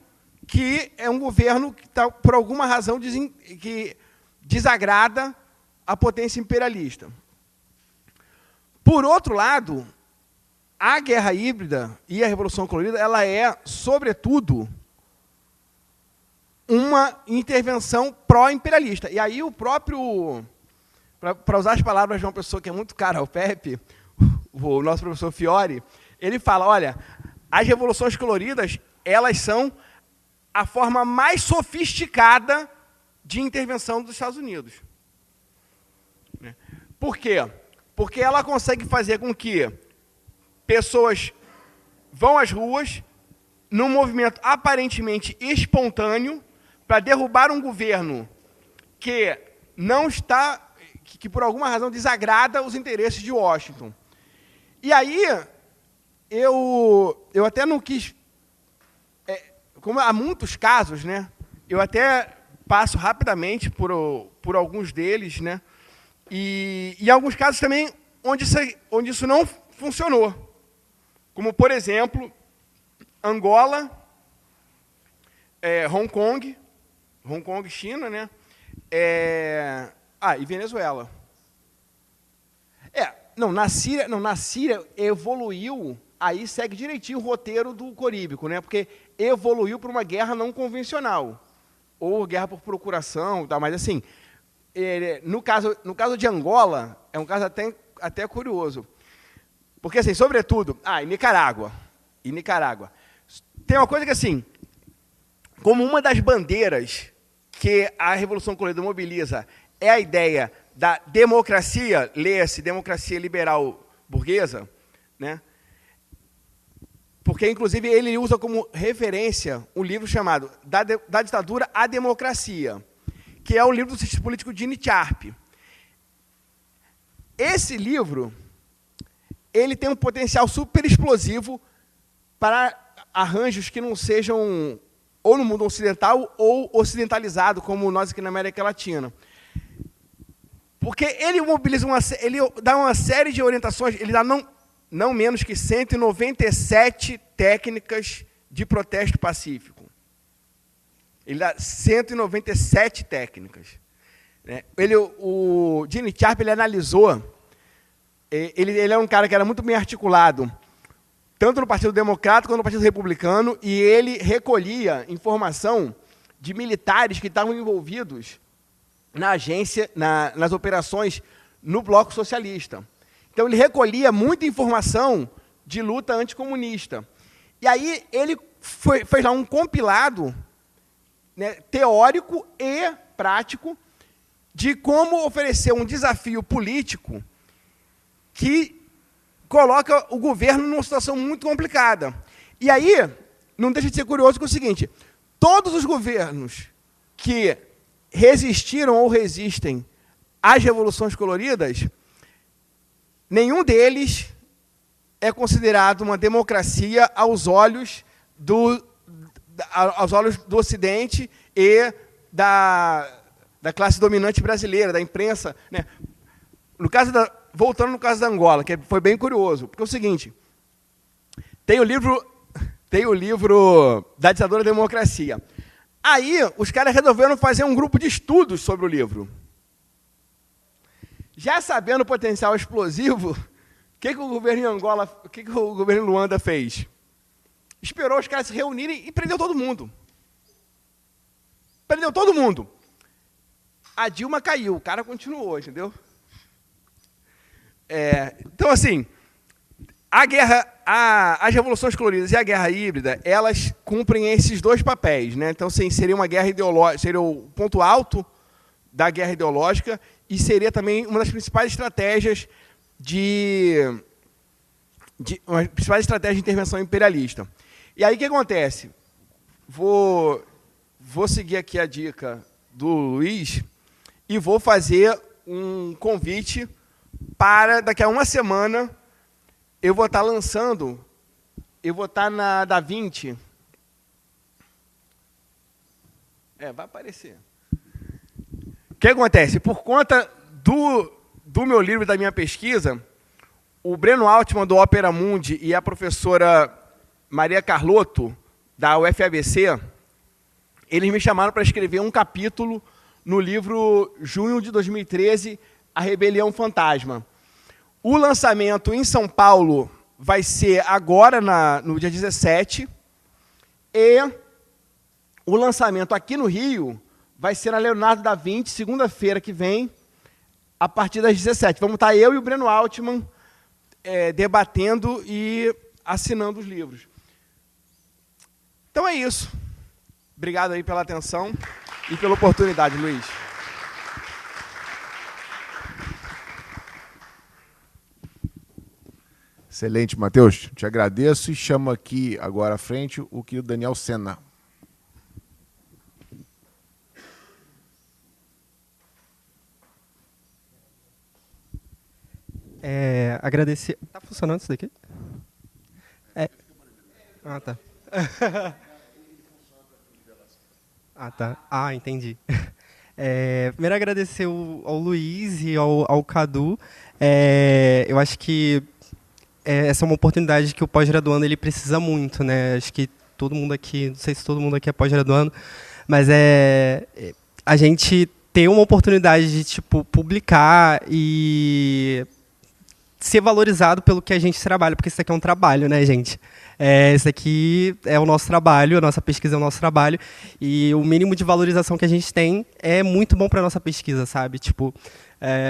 que é um governo que, por alguma razão, que desagrada a potência imperialista. Por outro lado, a guerra híbrida e a Revolução Colorida, ela é, sobretudo, uma intervenção pró-imperialista. E aí o próprio, para usar as palavras de uma pessoa que é muito cara ao Pepe, o nosso professor Fiore, ele fala, olha, as revoluções coloridas, elas são a forma mais sofisticada de intervenção dos Estados Unidos. Por quê? Porque ela consegue fazer com que pessoas vão às ruas num movimento aparentemente espontâneo para derrubar um governo que não está, que por alguma razão desagrada os interesses de Washington. E aí eu até não quis, como há muitos casos, né? Eu até passo rapidamente por alguns deles, né? E alguns casos também onde isso não funcionou. como, por exemplo, Angola, Hong Kong, China, né? E Venezuela. Na Síria evoluiu, aí segue direitinho o roteiro do Coríbico, né? Porque evoluiu para uma guerra não convencional, ou guerra por procuração, mas assim, no caso de Angola, é um caso até curioso. Porque, assim, sobretudo, em Nicarágua. Tem uma coisa que, assim, como uma das bandeiras que a Revolução Colorida mobiliza é a ideia da democracia, leia-se democracia liberal burguesa, né? Porque, inclusive, ele usa como referência um livro chamado Da Ditadura à Democracia, que é o livro do cientista político Gene Sharp. Esse livro ele tem um potencial super explosivo para arranjos que não sejam ou no mundo ocidental ou ocidentalizado, como nós aqui na América Latina. Porque ele mobiliza ele dá uma série de orientações, ele dá não menos que 197 técnicas de protesto pacífico. Ele dá 197 técnicas. O Gene Sharp ele analisou, ele é um cara que era muito bem articulado, tanto no Partido Democrata quanto no Partido Republicano, e ele recolhia informação de militares que estavam envolvidos na agência, nas operações no Bloco Socialista. Então, ele recolhia muita informação de luta anticomunista. E aí, ele fez lá um compilado, né, teórico e prático de como oferecer um desafio político que coloca o governo numa situação muito complicada. E aí, não deixa de ser curioso que é o seguinte, todos os governos que resistiram ou resistem às revoluções coloridas, nenhum deles é considerado uma democracia aos olhos do Ocidente e da classe dominante brasileira, da imprensa, né? Voltando no caso da Angola, que foi bem curioso, porque é o seguinte, tem o livro da Ditadura da Democracia. Aí, os caras resolveram fazer um grupo de estudos sobre o livro. Já sabendo o potencial explosivo, o que o governo em Angola, o que o governo em Luanda fez? Esperou os caras se reunirem e prendeu todo mundo. Prendeu todo mundo. A Dilma caiu, o cara continuou, entendeu? Então, assim, as revoluções coloridas e a guerra híbrida, elas cumprem esses dois papéis, né? Então, assim, seria uma guerra ideológica, seria o ponto alto da guerra ideológica e seria também uma das principais estratégias de intervenção imperialista. E aí, o que acontece? Vou seguir aqui a dica do Luiz e vou fazer um convite para daqui a uma semana eu vou estar lançando, eu vou estar na DaVinci. Vai aparecer. O que acontece? Por conta do meu livro e da minha pesquisa, o Breno Altman, do Opera Mundi, e a professora Maria Carlotto, da UFABC, eles me chamaram para escrever um capítulo no livro Junho de 2013, A Rebelião Fantasma. O lançamento em São Paulo vai ser agora, no dia 17, e o lançamento aqui no Rio vai ser na Leonardo da Vinci, segunda-feira que vem, a partir das 17. Vamos estar eu e o Breno Altman debatendo e assinando os livros. Então é isso. Obrigado aí pela atenção e pela oportunidade, Luiz. Excelente, Matheus. Te agradeço e chamo aqui agora à frente o querido Daniel Sena. Agradecer... Tá funcionando isso daqui? Tá. Tá. Entendi. Primeiro agradecer ao Luiz e ao Cadu. Eu acho que essa é uma oportunidade que o pós-graduando ele precisa muito, né? Acho que todo mundo aqui, não sei se todo mundo aqui é pós-graduando, mas a gente ter uma oportunidade de tipo publicar e ser valorizado pelo que a gente trabalha, porque isso aqui é um trabalho, né, gente? Isso aqui é o nosso trabalho, a nossa pesquisa é o nosso trabalho, e o mínimo de valorização que a gente tem é muito bom para a nossa pesquisa, sabe? Tipo,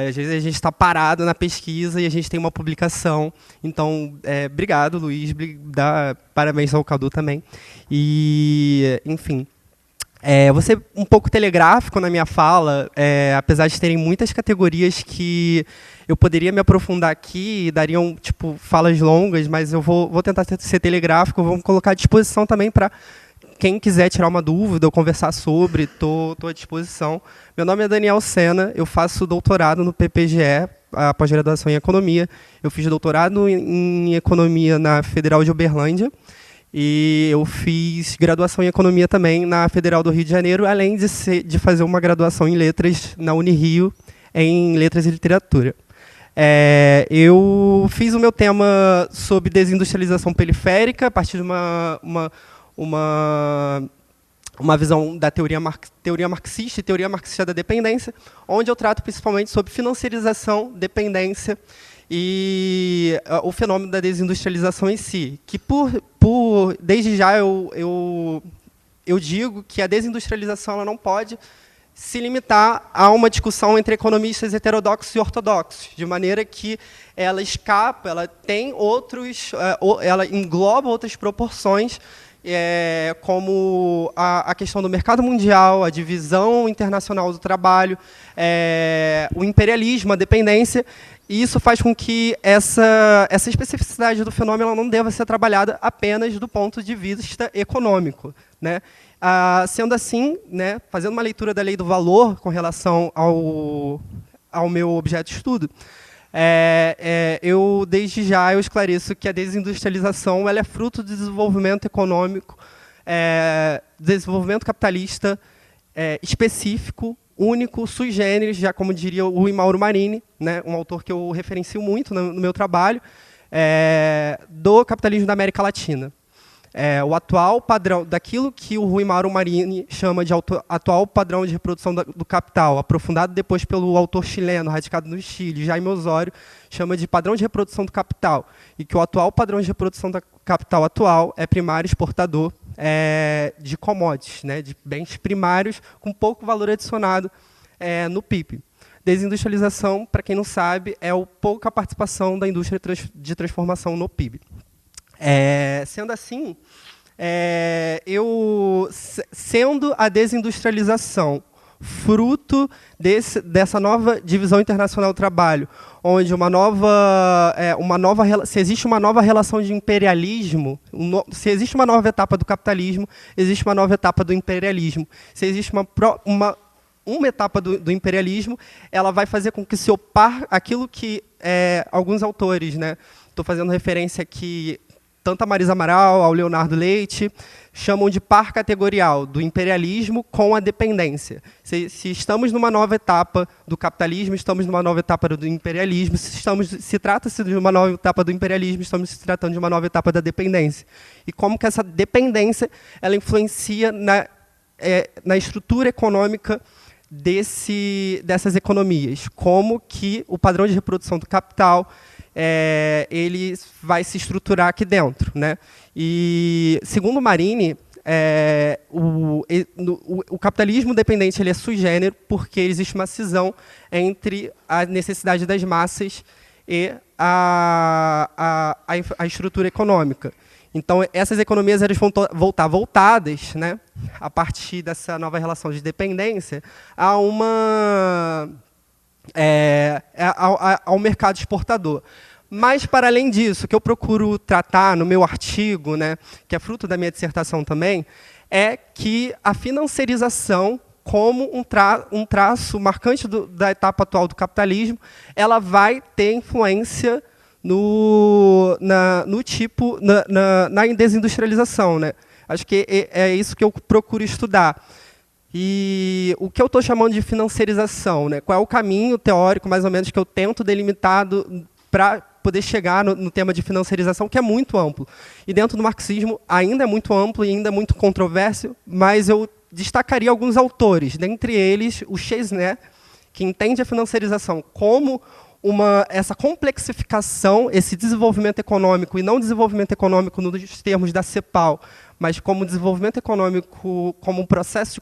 às vezes a gente está parado na pesquisa e a gente tem uma publicação. Então, obrigado, Luiz, parabéns ao Cadu também. E, enfim, vou ser um pouco telegráfico na minha fala, apesar de terem muitas categorias que eu poderia me aprofundar aqui, dariam tipo falas longas, mas eu vou tentar ser telegráfico, vou colocar à disposição também para quem quiser tirar uma dúvida ou conversar sobre, estou à disposição. Meu nome é Daniel Sena, eu faço doutorado no PPGE, a pós-graduação em Economia. Eu fiz doutorado em Economia na Federal de Uberlândia, e eu fiz graduação em Economia também na Federal do Rio de Janeiro, além de fazer uma graduação em Letras na Unirio, em Letras e Literatura. Eu fiz o meu tema sobre desindustrialização periférica, a partir de uma visão da teoria marxista e teoria marxista da dependência, onde eu trato principalmente sobre financiarização, dependência e o fenômeno da desindustrialização em si, que desde já eu digo que a desindustrialização ela não pode se limitar a uma discussão entre economistas heterodoxos e ortodoxos, de maneira que ela escapa, ela tem ela engloba outras proporções, como a questão do mercado mundial, a divisão internacional do trabalho, o imperialismo, a dependência, e isso faz com que essa especificidade do fenômeno ela não deva ser trabalhada apenas do ponto de vista econômico, né? Sendo assim, né, fazendo uma leitura da lei do valor com relação ao meu objeto de estudo, desde já eu esclareço que a desindustrialização ela é fruto do desenvolvimento econômico, desenvolvimento capitalista específico, único, sui generis, já como diria o Rui Mauro Marini, né, um autor que eu referencio muito no meu trabalho, do capitalismo da América Latina. O atual padrão, daquilo que o Rui Mauro Marini chama de atual padrão de reprodução do capital, aprofundado depois pelo autor chileno, radicado no Chile, Jaime Osório, chama de padrão de reprodução do capital, e que o atual padrão de reprodução do capital atual é primário exportador de commodities, né, de bens primários com pouco valor adicionado no PIB. Desindustrialização, para quem não sabe, é a pouca participação da indústria de transformação no PIB. Sendo assim, sendo a desindustrialização fruto dessa nova divisão internacional do trabalho, onde se existe uma nova relação de imperialismo, se existe uma nova etapa do capitalismo, existe uma nova etapa do imperialismo. Se existe uma etapa do imperialismo, ela vai fazer com que se opar aquilo que alguns autores, né, estou fazendo referência aqui tanto a Marisa Amaral, ao Leonardo Leite, chamam de par categorial do imperialismo com a dependência. Se estamos numa nova etapa do capitalismo, estamos numa nova etapa do imperialismo. Se trata-se de uma nova etapa do imperialismo, estamos se tratando de uma nova etapa da dependência. E como que essa dependência ela influencia na estrutura econômica dessas economias. Como que o padrão de reprodução do capital ele vai se estruturar aqui dentro, né? E, segundo Marini, o capitalismo dependente ele é sui generis porque existe uma cisão entre a necessidade das massas e a estrutura econômica. Então, essas economias elas vão voltar voltadas, né, a partir dessa nova relação de dependência, ao mercado exportador. Mas, para além disso, o que eu procuro tratar no meu artigo, né, que é fruto da minha dissertação também, é que a financiarização, como um traço marcante da etapa atual do capitalismo, ela vai ter influência na desindustrialização, né? Acho que é isso que eu procuro estudar. E o que eu estou chamando de financiarização, né? Qual é o caminho teórico, mais ou menos, que eu tento delimitar para poder chegar no tema de financiarização, que é muito amplo. E dentro do marxismo ainda é muito amplo e ainda é muito controverso, mas eu destacaria alguns autores, dentre eles o Chesney, que entende a financiarização como essa complexificação, esse desenvolvimento econômico, e não desenvolvimento econômico nos termos da CEPAL, mas como desenvolvimento econômico, como um processo de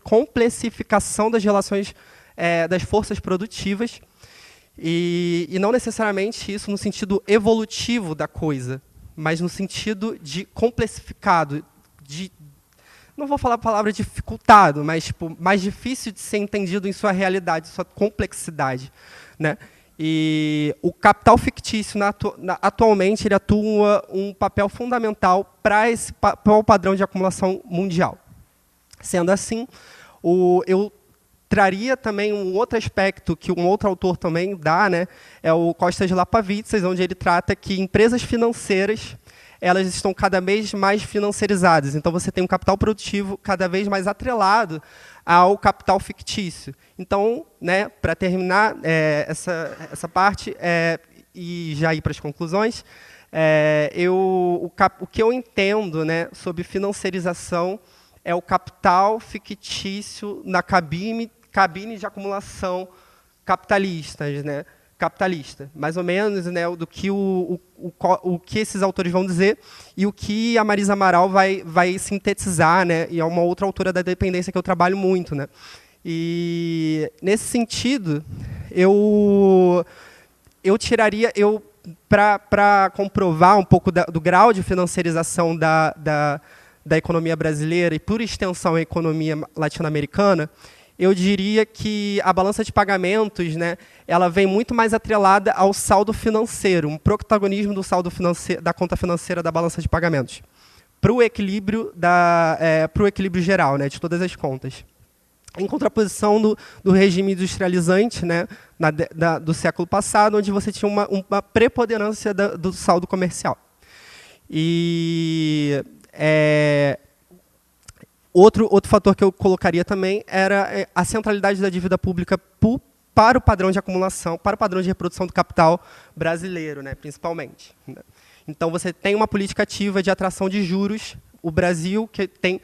complexificação das relações das forças produtivas, e não necessariamente isso no sentido evolutivo da coisa, mas no sentido de complexificado, não vou falar a palavra dificultado, mas tipo, mais difícil de ser entendido em sua realidade, sua complexidade, né? E o capital fictício, atualmente, ele atua um papel fundamental para o padrão de acumulação mundial. Sendo assim, eu traria também um outro aspecto que um outro autor também dá, né, é o Costas Lapavitsas, onde ele trata que empresas financeiras elas estão cada vez mais financiarizadas. Então, você tem um capital produtivo cada vez mais atrelado ao capital fictício. Então, né, para terminar essa parte e já ir para as conclusões, o que eu entendo, né, sobre financiarização é o capital fictício na cabine de acumulação capitalistas, né? Capitalista, mais ou menos, né, do que o que esses autores vão dizer e o que a Marisa Amaral vai sintetizar, né, e é uma outra autora da dependência que eu trabalho muito, né. E nesse sentido, eu tiraria, para comprovar um pouco do grau de financiarização da economia brasileira e, por extensão, a economia latino-americana, eu diria que a balança de pagamentos, né, ela vem muito mais atrelada ao saldo financeiro, um protagonismo do saldo financeiro, da conta financeira da balança de pagamentos, para o equilíbrio geral, né, de todas as contas. Em contraposição do regime industrializante, né, do século passado, onde você tinha uma preponderância do saldo comercial. E outro fator que eu colocaria também era a centralidade da dívida pública para o padrão de acumulação, para o padrão de reprodução do capital brasileiro, né, principalmente. Então, você tem uma política ativa de atração de juros. O Brasil, que tem...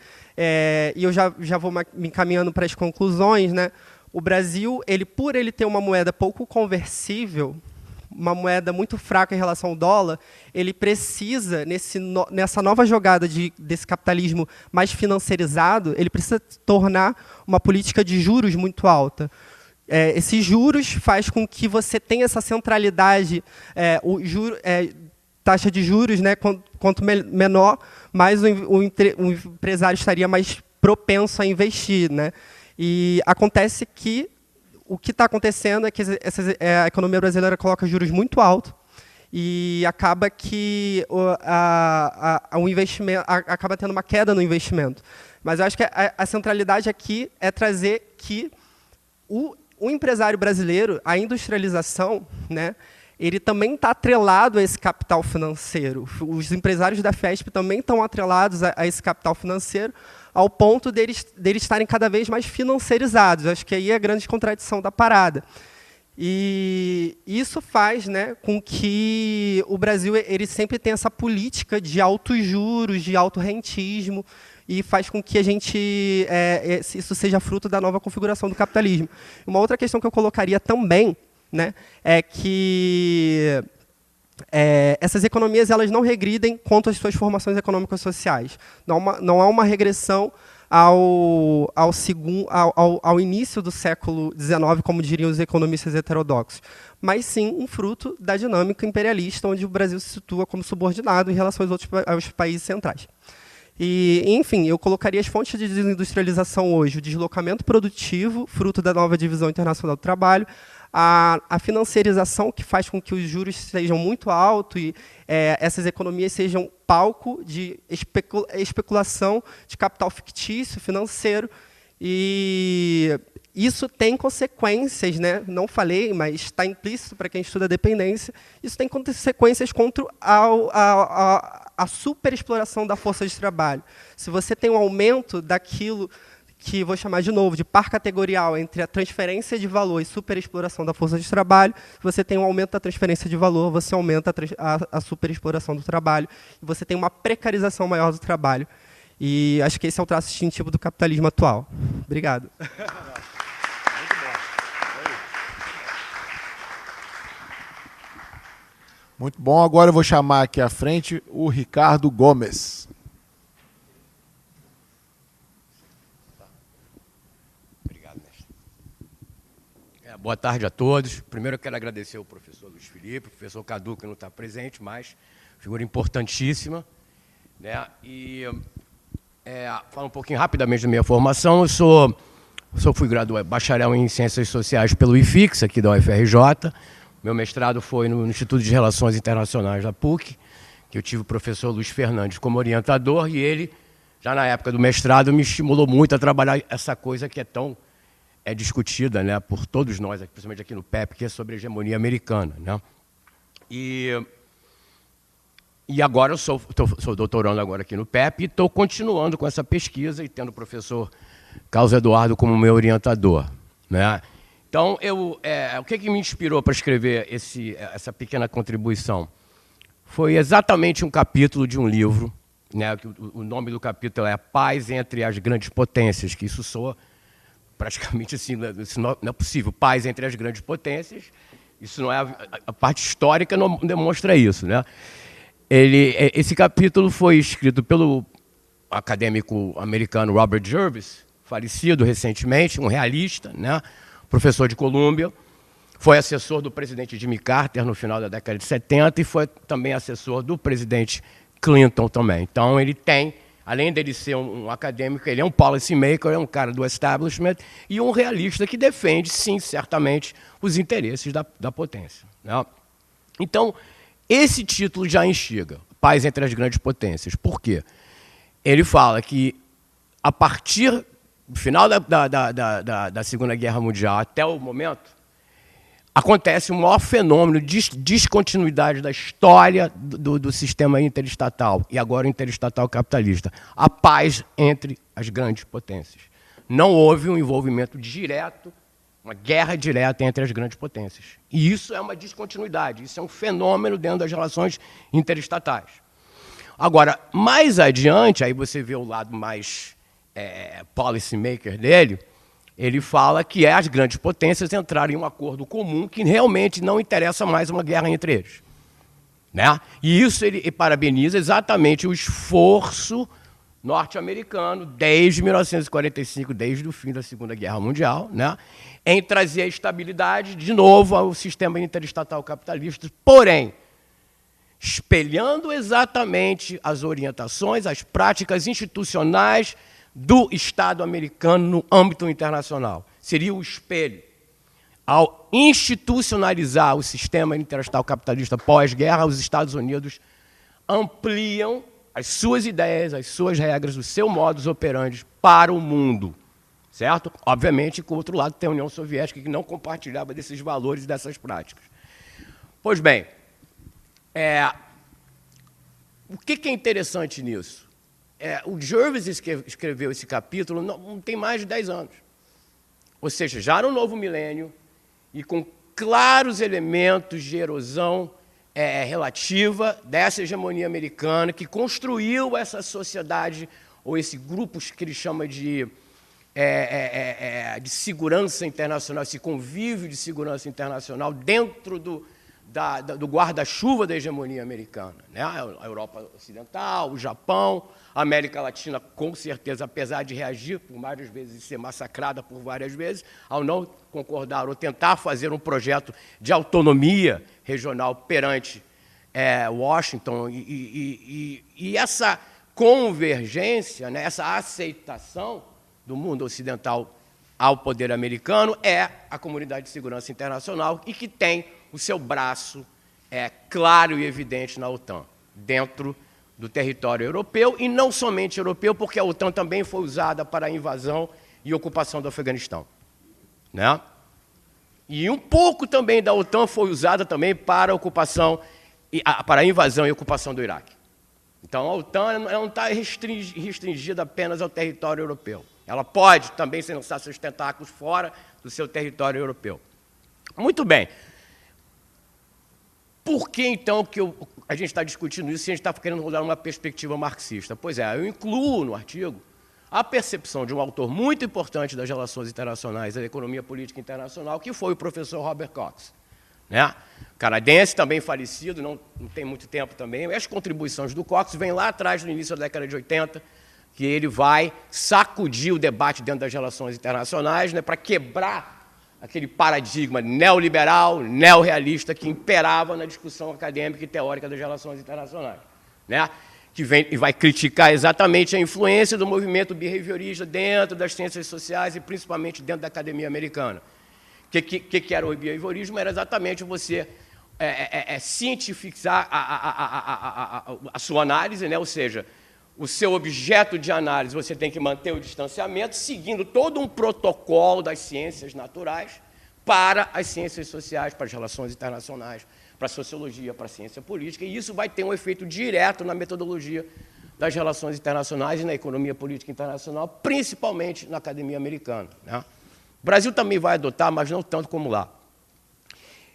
e eu já vou me encaminhando para as conclusões, né, o Brasil, por ele ter uma moeda pouco conversível, uma moeda muito fraca em relação ao dólar, ele precisa, nessa nova jogada desse capitalismo mais financiarizado, ele precisa tornar uma política de juros muito alta. Esses juros faz com que você tenha essa centralidade, taxa de juros, né, quanto menor, mais o empresário estaria mais propenso a investir, né? E acontece que o que está acontecendo é que a economia brasileira coloca juros muito altos e acaba que o investimento acaba tendo uma queda no investimento. Mas eu acho que a centralidade aqui é trazer que o empresário brasileiro, a industrialização, né, ele também está atrelado a esse capital financeiro. Os empresários da FESP também estão atrelados a esse capital financeiro, ao ponto deles estarem cada vez mais financiarizados. Acho que aí é a grande contradição da parada. E isso faz, né, com que o Brasil ele sempre tenha essa política de altos juros, de alto rentismo, e faz com que isso seja fruto da nova configuração do capitalismo. Uma outra questão que eu colocaria também, né, é que essas economias elas não regridem quanto às suas formações econômicas sociais. Não há uma regressão ao início do século XIX, como diriam os economistas heterodoxos, mas sim um fruto da dinâmica imperialista, onde o Brasil se situa como subordinado em relação aos países centrais. E, enfim, eu colocaria as fontes de desindustrialização hoje: o deslocamento produtivo, fruto da nova divisão internacional do trabalho, a financiarização, que faz com que os juros sejam muito altos e essas economias sejam palco de especulação de capital fictício, financeiro. E isso tem consequências, né? Não falei, mas está implícito para quem estuda a dependência. Isso tem consequências contra a superexploração da força de trabalho. Se você tem um aumento daquilo que vou chamar de novo de par categorial entre a transferência de valor e superexploração da força de trabalho. Se você tem um aumento da transferência de valor, você aumenta a superexploração do trabalho, e você tem uma precarização maior do trabalho. E acho que esse é o traço distintivo do capitalismo atual. Obrigado. Muito bom. Agora eu vou chamar aqui à frente o Ricardo Gomes. Obrigado, mestre. Boa tarde a todos. Primeiro eu quero agradecer ao professor Luiz Felipe, o professor Cadu, que não está presente, mas figura importantíssima. Né? E falar um pouquinho rapidamente da minha formação. Eu fui bacharel em Ciências Sociais pelo IFIX, aqui da UFRJ. Meu mestrado foi no Instituto de Relações Internacionais da PUC, que eu tive o professor Luiz Fernandes como orientador, e ele, já na época do mestrado, me estimulou muito a trabalhar essa coisa que é tão discutida, né, por todos nós, principalmente aqui no PEP, que é sobre a hegemonia americana. Né? E agora eu sou doutorando agora aqui no PEP e estou continuando com essa pesquisa e tendo o professor Carlos Eduardo como meu orientador. Né? Então, o que me inspirou para escrever essa pequena contribuição? Foi exatamente um capítulo de um livro, né, que o nome do capítulo é Paz entre as Grandes Potências, que isso soa praticamente assim, isso não é possível, paz entre as grandes potências, isso não é a parte histórica não demonstra isso. Né? Esse capítulo foi escrito pelo acadêmico americano Robert Jervis, falecido recentemente, um realista, né? Professor de Colômbia, foi assessor do presidente Jimmy Carter no final da década de 70 e foi também assessor do presidente Clinton também. Então ele tem, além dele ser um acadêmico, ele é um policy maker, é um cara do establishment e um realista que defende, sim, certamente, os interesses da potência. Né? Então, esse título já instiga, Paz entre as Grandes Potências. Por quê? Ele fala que, a partir do final da Segunda Guerra Mundial até o momento, acontece um maior fenômeno de descontinuidade da história do sistema interestatal, e agora interestatal capitalista. A paz entre as grandes potências. Não houve um envolvimento direto, uma guerra direta entre as grandes potências. E isso é uma descontinuidade, isso é um fenômeno dentro das relações interestatais. Agora, mais adiante, aí você vê o lado mais policy maker dele, ele fala que as grandes potências entraram em um acordo comum que realmente não interessa mais uma guerra entre eles. Né? E isso ele parabeniza exatamente o esforço norte-americano, desde 1945, desde o fim da Segunda Guerra Mundial, né, em trazer a estabilidade de novo ao sistema interestatal capitalista, porém, espelhando exatamente as orientações, as práticas institucionais do Estado americano no âmbito internacional. Seria o espelho. Ao institucionalizar o sistema interestatal capitalista pós-guerra, os Estados Unidos ampliam as suas ideias, as suas regras, o seu modus operandi para o mundo. Certo? Obviamente, com o outro lado, tem a União Soviética, que não compartilhava desses valores e dessas práticas. Pois bem, o que é interessante nisso? O Jervis escreveu esse capítulo não tem mais de 10 anos. Ou seja, já no novo milênio, e com claros elementos de erosão relativa dessa hegemonia americana que construiu essa sociedade, ou esse grupo que ele chama de segurança internacional, esse convívio de segurança internacional dentro do guarda-chuva da hegemonia americana. Né? A Europa Ocidental, o Japão, a América Latina, com certeza, apesar de reagir por várias vezes e ser massacrada por várias vezes, ao não concordar ou tentar fazer um projeto de autonomia regional perante Washington. E essa convergência, né, essa aceitação do mundo ocidental ao poder americano é a Comunidade de Segurança Internacional e que tem o seu braço claro e evidente na OTAN, dentro do território europeu, e não somente europeu, porque a OTAN também foi usada para a invasão e ocupação do Afeganistão. Né? E um pouco também da OTAN foi usada também para a ocupação, para a invasão e ocupação do Iraque. Então a OTAN não está restringida apenas ao território europeu. Ela pode também lançar seus tentáculos fora do seu território europeu. Muito bem. Por que, então, que a gente está discutindo isso se a gente está querendo dar uma perspectiva marxista? Pois é, eu incluo no artigo a percepção de um autor muito importante das relações internacionais, da economia política internacional, que foi o professor Robert Cox. Né? Canadense, também falecido, não tem muito tempo também. As contribuições do Cox vêm lá atrás, no início da década de 80, que ele vai sacudir o debate dentro das relações internacionais, né, para quebrar aquele paradigma neoliberal, neorrealista que imperava na discussão acadêmica e teórica das relações internacionais. Né? Que vem e vai criticar exatamente a influência do movimento behaviorista dentro das ciências sociais e principalmente dentro da academia americana. O que era o behaviorismo? Era exatamente você cientificar a sua análise, né? Ou seja, o seu objeto de análise, você tem que manter o distanciamento, seguindo todo um protocolo das ciências naturais para as ciências sociais, para as relações internacionais, para a sociologia, para a ciência política, e isso vai ter um efeito direto na metodologia das relações internacionais e na economia política internacional, principalmente na academia americana. Né? O Brasil também vai adotar, mas não tanto como lá.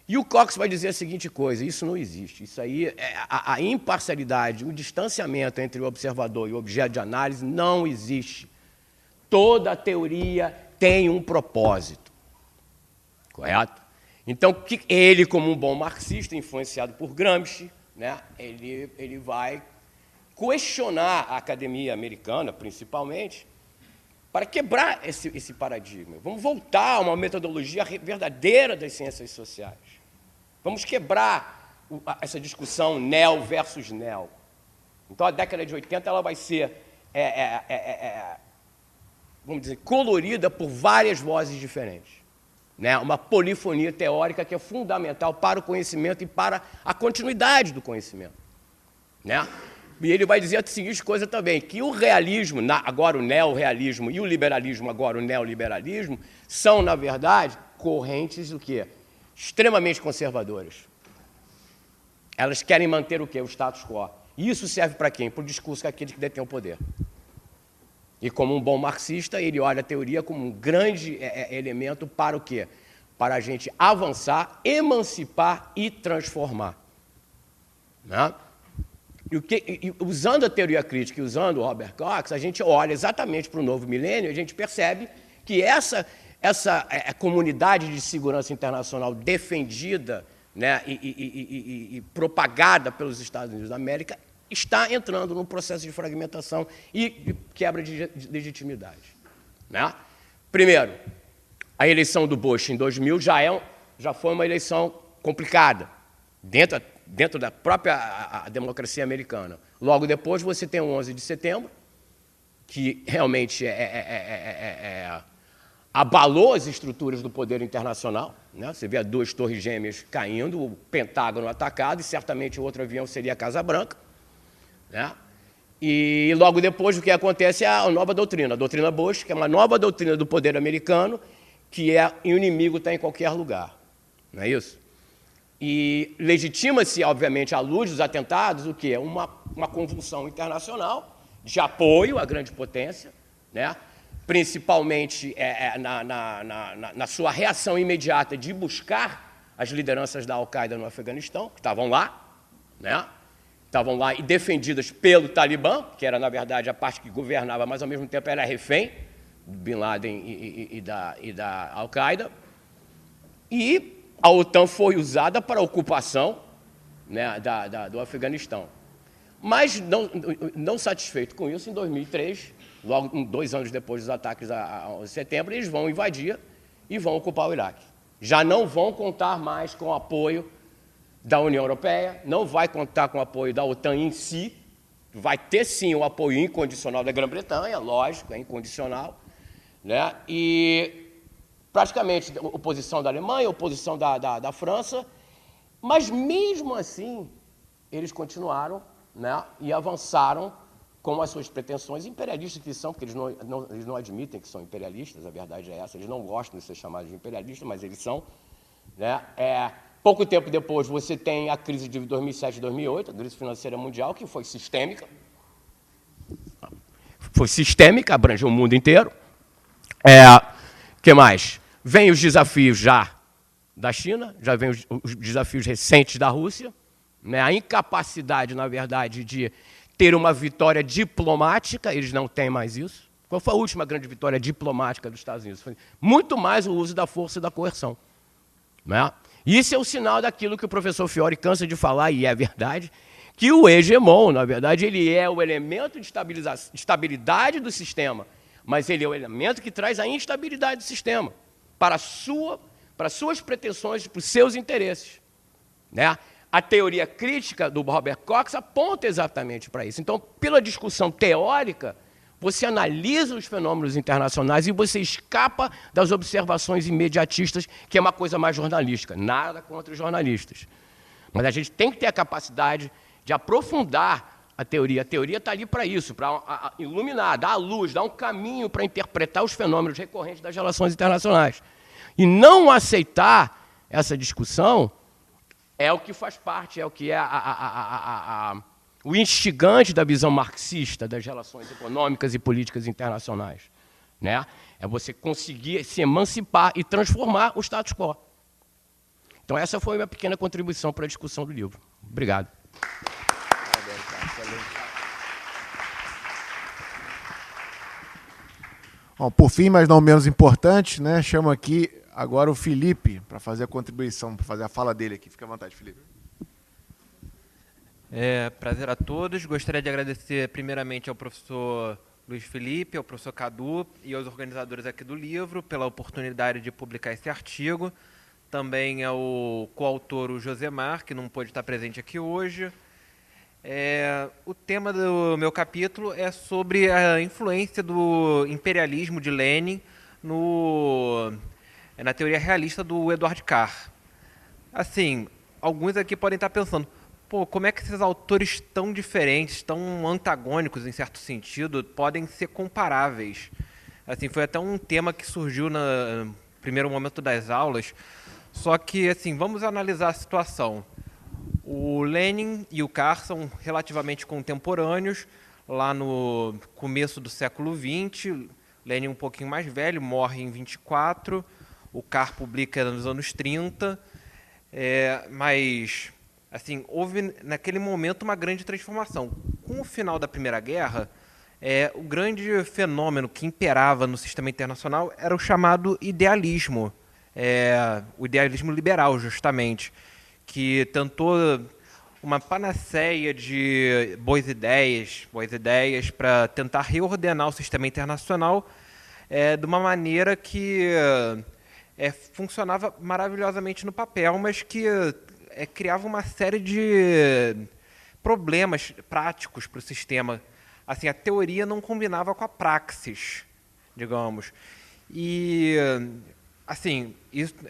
E o Cox vai dizer a seguinte coisa: isso não existe. Isso aí, a imparcialidade, o distanciamento entre o observador e o objeto de análise não existe. Toda a teoria tem um propósito. Correto? Então, ele, como um bom marxista, influenciado por Gramsci, né, ele vai questionar a academia americana, principalmente, para quebrar esse paradigma. Vamos voltar a uma metodologia verdadeira das ciências sociais. Vamos quebrar essa discussão neo versus neo. Então, a década de 80 ela vai ser, vamos dizer, colorida por várias vozes diferentes. Né? Uma polifonia teórica que é fundamental para o conhecimento e para a continuidade do conhecimento. Né? E ele vai dizer a seguinte coisa também, que o realismo, agora o neorrealismo, e o liberalismo, agora o neoliberalismo, são, na verdade, correntes do quê? Extremamente conservadoras. Elas querem manter o quê? O status quo. E isso serve para quem? Para o discurso daqueles que detêm o poder. E como um bom marxista, ele olha a teoria como um grande elemento para o quê? Para a gente avançar, emancipar e transformar. Né? E usando a teoria crítica e usando o Robert Cox, a gente olha exatamente para o novo milênio e a gente percebe que essa comunidade de segurança internacional defendida, né, e propagada pelos Estados Unidos da América está entrando num processo de fragmentação e quebra de legitimidade. Né? Primeiro, a eleição do Bush em 2000 já foi uma eleição complicada, dentro da própria a democracia americana. Logo depois, você tem o 11 de setembro, que realmente abalou as estruturas do poder internacional. Né? Você vê as duas torres gêmeas caindo, o Pentágono atacado, e certamente o outro avião seria a Casa Branca. Né? E logo depois o que acontece é a nova doutrina, a doutrina Bush, que é uma nova doutrina do poder americano, que o inimigo está em qualquer lugar. Não é isso? E legitima-se, obviamente, à luz dos atentados, o quê? Uma convulsão internacional de apoio à grande potência, né? Principalmente na sua reação imediata de buscar as lideranças da Al-Qaeda no Afeganistão, que estavam lá, né? Estavam lá e defendidas pelo Talibã, que era, na verdade, a parte que governava, mas, ao mesmo tempo, era refém do Bin Laden e da Al-Qaeda. E a OTAN foi usada para a ocupação, né, do Afeganistão. Mas, não satisfeito com isso, em 2003, logo 2 anos depois dos ataques a 11 de setembro, eles vão invadir e vão ocupar o Iraque. Já não vão contar mais com o apoio da União Europeia, não vai contar com o apoio da OTAN em si, vai ter sim o apoio incondicional da Grã-Bretanha, lógico, é incondicional, né? E praticamente oposição da Alemanha, oposição da França, mas mesmo assim eles continuaram, né, e avançaram com as suas pretensões imperialistas que são, porque eles não admitem que são imperialistas, a verdade é essa, eles não gostam de ser chamados de imperialistas, mas eles são, né? Pouco tempo depois, você tem a crise de 2007 e 2008, a crise financeira mundial, que foi sistêmica. Foi sistêmica, abrangeu o mundo inteiro. Que mais? Vem os desafios já da China, já vem os desafios recentes da Rússia, né? A incapacidade, na verdade, de ter uma vitória diplomática, eles não têm mais isso. Qual foi a última grande vitória diplomática dos Estados Unidos? Foi muito mais o uso da força e da coerção, né? Isso é o sinal daquilo que o professor Fiore cansa de falar, e é verdade, que o hegemon, na verdade, ele é o elemento de estabilidade do sistema, mas ele é o elemento que traz a instabilidade do sistema para suas pretensões, para os seus interesses, né? A teoria crítica do Robert Cox aponta exatamente para isso. Então, pela discussão teórica, você analisa os fenômenos internacionais e você escapa das observações imediatistas, que é uma coisa mais jornalística. Nada contra os jornalistas. Mas a gente tem que ter a capacidade de aprofundar a teoria. A teoria está ali para isso, para iluminar, dar a luz, dar um caminho para interpretar os fenômenos recorrentes das relações internacionais. E não aceitar essa discussão é o que faz parte, é o que é o instigante da visão marxista das relações econômicas e políticas internacionais, né? É você conseguir se emancipar e transformar o status quo. Então, essa foi a minha pequena contribuição para a discussão do livro. Obrigado. Bom, por fim, mas não menos importante, né, chamo aqui agora o Felipe para fazer a contribuição, para fazer a fala dele aqui. Fique à vontade, Felipe. Prazer a todos. Gostaria de agradecer primeiramente ao professor Luiz Felipe, ao professor Cadu e aos organizadores aqui do livro pela oportunidade de publicar esse artigo. Também ao coautor, o Josemar, que não pôde estar presente aqui hoje. O tema do meu capítulo é sobre a influência do imperialismo de Lenin na teoria realista do Edward Carr. Assim, alguns aqui podem estar pensando, pô, como é que esses autores tão diferentes, tão antagônicos em certo sentido, podem ser comparáveis? Assim, foi até um tema que surgiu no primeiro momento das aulas. Só que, assim, vamos analisar a situação. O Lenin e o Carr são relativamente contemporâneos, lá no começo do século XX. Lenin um pouquinho mais velho, morre em 24, o Carr publica nos anos 30, mas assim, houve naquele momento uma grande transformação. Com o final da Primeira Guerra, o grande fenômeno que imperava no sistema internacional era o chamado idealismo, o idealismo liberal, justamente, que tentou uma panaceia de boas ideias para tentar reordenar o sistema internacional de uma maneira que funcionava maravilhosamente no papel, mas que criava uma série de problemas práticos para o sistema. Assim, a teoria não combinava com a praxis, digamos. E assim,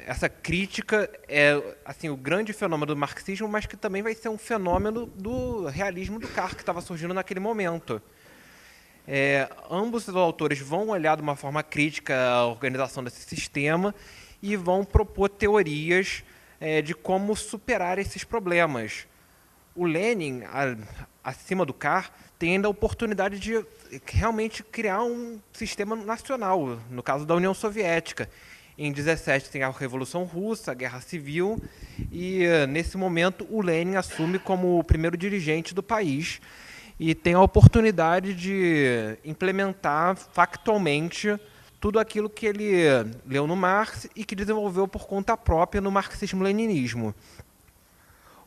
essa crítica é assim, o grande fenômeno do marxismo, mas que também vai ser um fenômeno do realismo do Carr, que estava surgindo naquele momento. Ambos os autores vão olhar de uma forma crítica a organização desse sistema e vão propor teorias de como superar esses problemas. O Lenin, acima do Carr, tem ainda a oportunidade de realmente criar um sistema nacional, no caso da União Soviética. Em 17 tem a Revolução Russa, a Guerra Civil, e nesse momento o Lenin assume como o primeiro dirigente do país e tem a oportunidade de implementar factualmente tudo aquilo que ele leu no Marx e que desenvolveu por conta própria no marxismo-leninismo.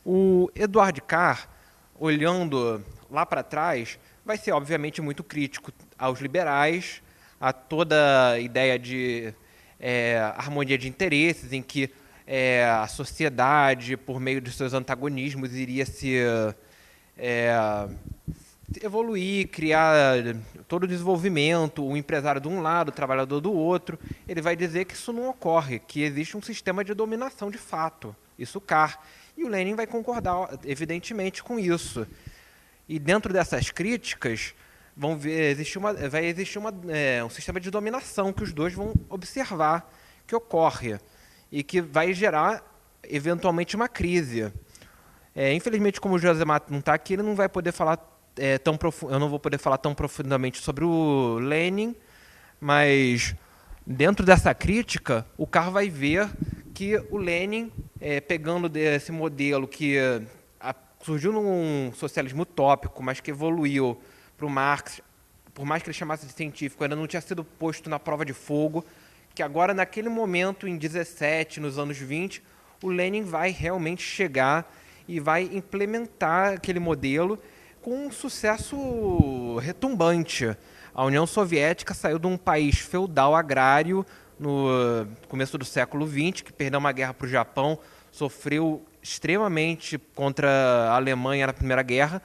O Edward Carr, olhando lá para trás, vai ser obviamente muito crítico aos liberais, a toda a ideia de harmonia de interesses, em que a sociedade, por meio de seus antagonismos, iria se evoluir, criar todo o desenvolvimento, o empresário de um lado, o trabalhador do outro. Ele vai dizer que isso não ocorre, que existe um sistema de dominação de fato. Isso Carr. E o Lenin vai concordar, evidentemente, com isso. E dentro dessas críticas, vai existir um sistema de dominação que os dois vão observar que ocorre e que vai gerar, eventualmente, uma crise. Infelizmente, como o José Mato não está aqui, ele não vai poder falar eu não vou poder falar tão profundamente sobre o Lenin, mas Dentro dessa crítica, o Carr vai ver que o Lenin, pegando desse modelo que surgiu num socialismo utópico, mas que evoluiu para o Marx, por mais que ele chamasse de científico, ainda não tinha sido posto na prova de fogo, que agora, naquele momento, em 17, nos anos 20, o Lenin vai realmente chegar e vai implementar aquele modelo com um sucesso retumbante. A União Soviética saiu de um país feudal agrário no começo do século XX, que perdeu uma guerra para o Japão, sofreu extremamente contra a Alemanha na Primeira Guerra,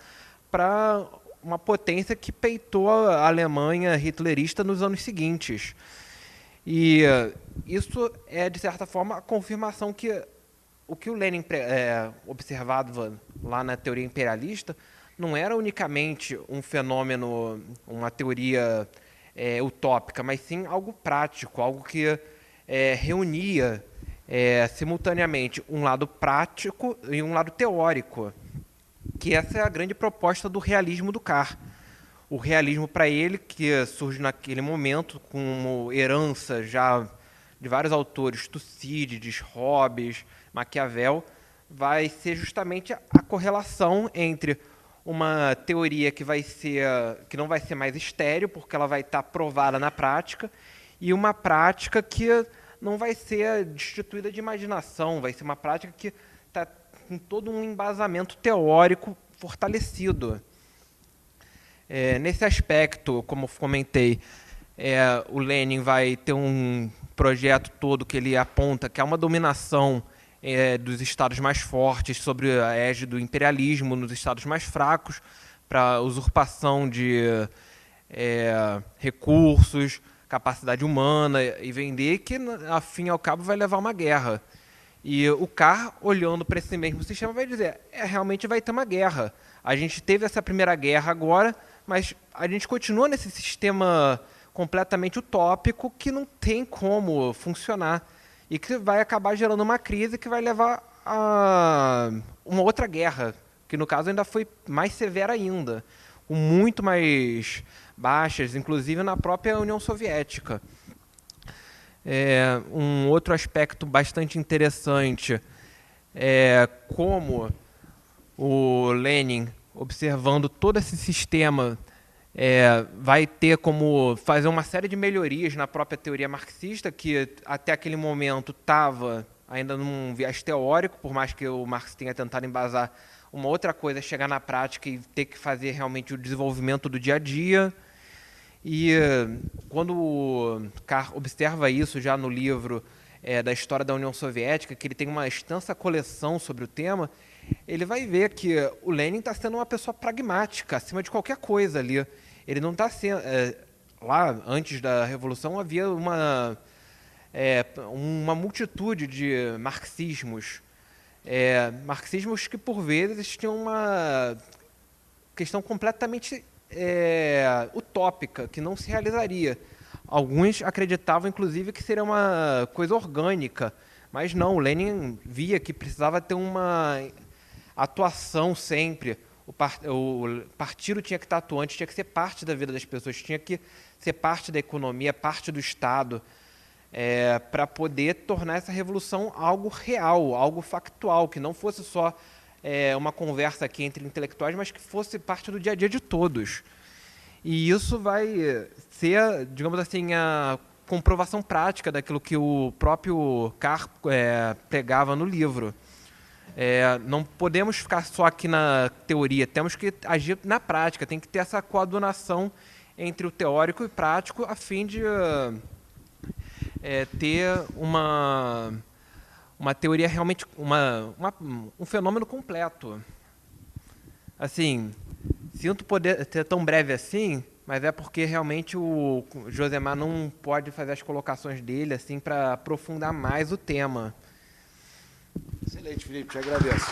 para uma potência que peitou a Alemanha hitlerista nos anos seguintes. E isso é, de certa forma, a confirmação que o que o Lenin observava lá na teoria imperialista não era unicamente um fenômeno, uma teoria utópica, mas sim algo prático, algo que reunia simultaneamente um lado prático e um lado teórico, que essa é a grande proposta do realismo do Carr. O realismo, para ele, que surge naquele momento como herança já de vários autores, Tucídides, Hobbes, Maquiavel, vai ser justamente a correlação entre uma teoria que não vai ser mais estéril, porque ela vai estar provada na prática, e uma prática que não vai ser destituída de imaginação, vai ser uma prática que está com todo um embasamento teórico fortalecido. Nesse aspecto, como comentei, o Lenin vai ter um projeto todo que ele aponta que há uma dominação dos estados mais fortes sobre a égide do imperialismo nos estados mais fracos, para usurpação de recursos, capacidade humana e vender, que, a fim e ao cabo, vai levar a uma guerra. E o Carr, olhando para esse mesmo sistema, vai dizer, realmente vai ter uma guerra. A gente teve essa primeira guerra agora, mas a gente continua nesse sistema completamente utópico que não tem como funcionar e que vai acabar gerando uma crise que vai levar a uma outra guerra, que no caso ainda foi mais severa ainda, com muito mais baixas, inclusive na própria União Soviética. Um outro aspecto bastante interessante é como o Lenin, observando todo esse sistema, vai ter como fazer uma série de melhorias na própria teoria marxista, que até aquele momento estava ainda num viés teórico, por mais que o Marx tenha tentado embasar uma outra coisa, chegar na prática e ter que fazer realmente o desenvolvimento do dia a dia. E quando o Carr observa isso já no livro da história da União Soviética, que ele tem uma extensa coleção sobre o tema, ele vai ver que o Lenin está sendo uma pessoa pragmática, acima de qualquer coisa ali. Ele não está sendo... lá, antes da Revolução, havia uma multitude de marxismos. Marxismos que, por vezes, tinham uma questão completamente utópica, que não se realizaria. Alguns acreditavam, inclusive, que seria uma coisa orgânica, mas não, o Lenin via que precisava ter uma atuação sempre. O partido tinha que estar atuante, tinha que ser parte da vida das pessoas, tinha que ser parte da economia, parte do Estado, para poder tornar essa revolução algo real, algo factual, que não fosse só uma conversa aqui entre intelectuais, mas que fosse parte do dia a dia de todos. E isso vai ser, digamos assim, a comprovação prática daquilo que o próprio Carr pregava no livro. Não podemos ficar só aqui na teoria, temos que agir na prática, tem que ter essa coadunação entre o teórico e o prático, a fim de ter uma teoria realmente, um fenômeno completo. Assim, sinto poder ser tão breve assim, mas é porque realmente o Josemar não pode fazer as colocações dele assim para aprofundar mais o tema. Excelente, Felipe, te agradeço.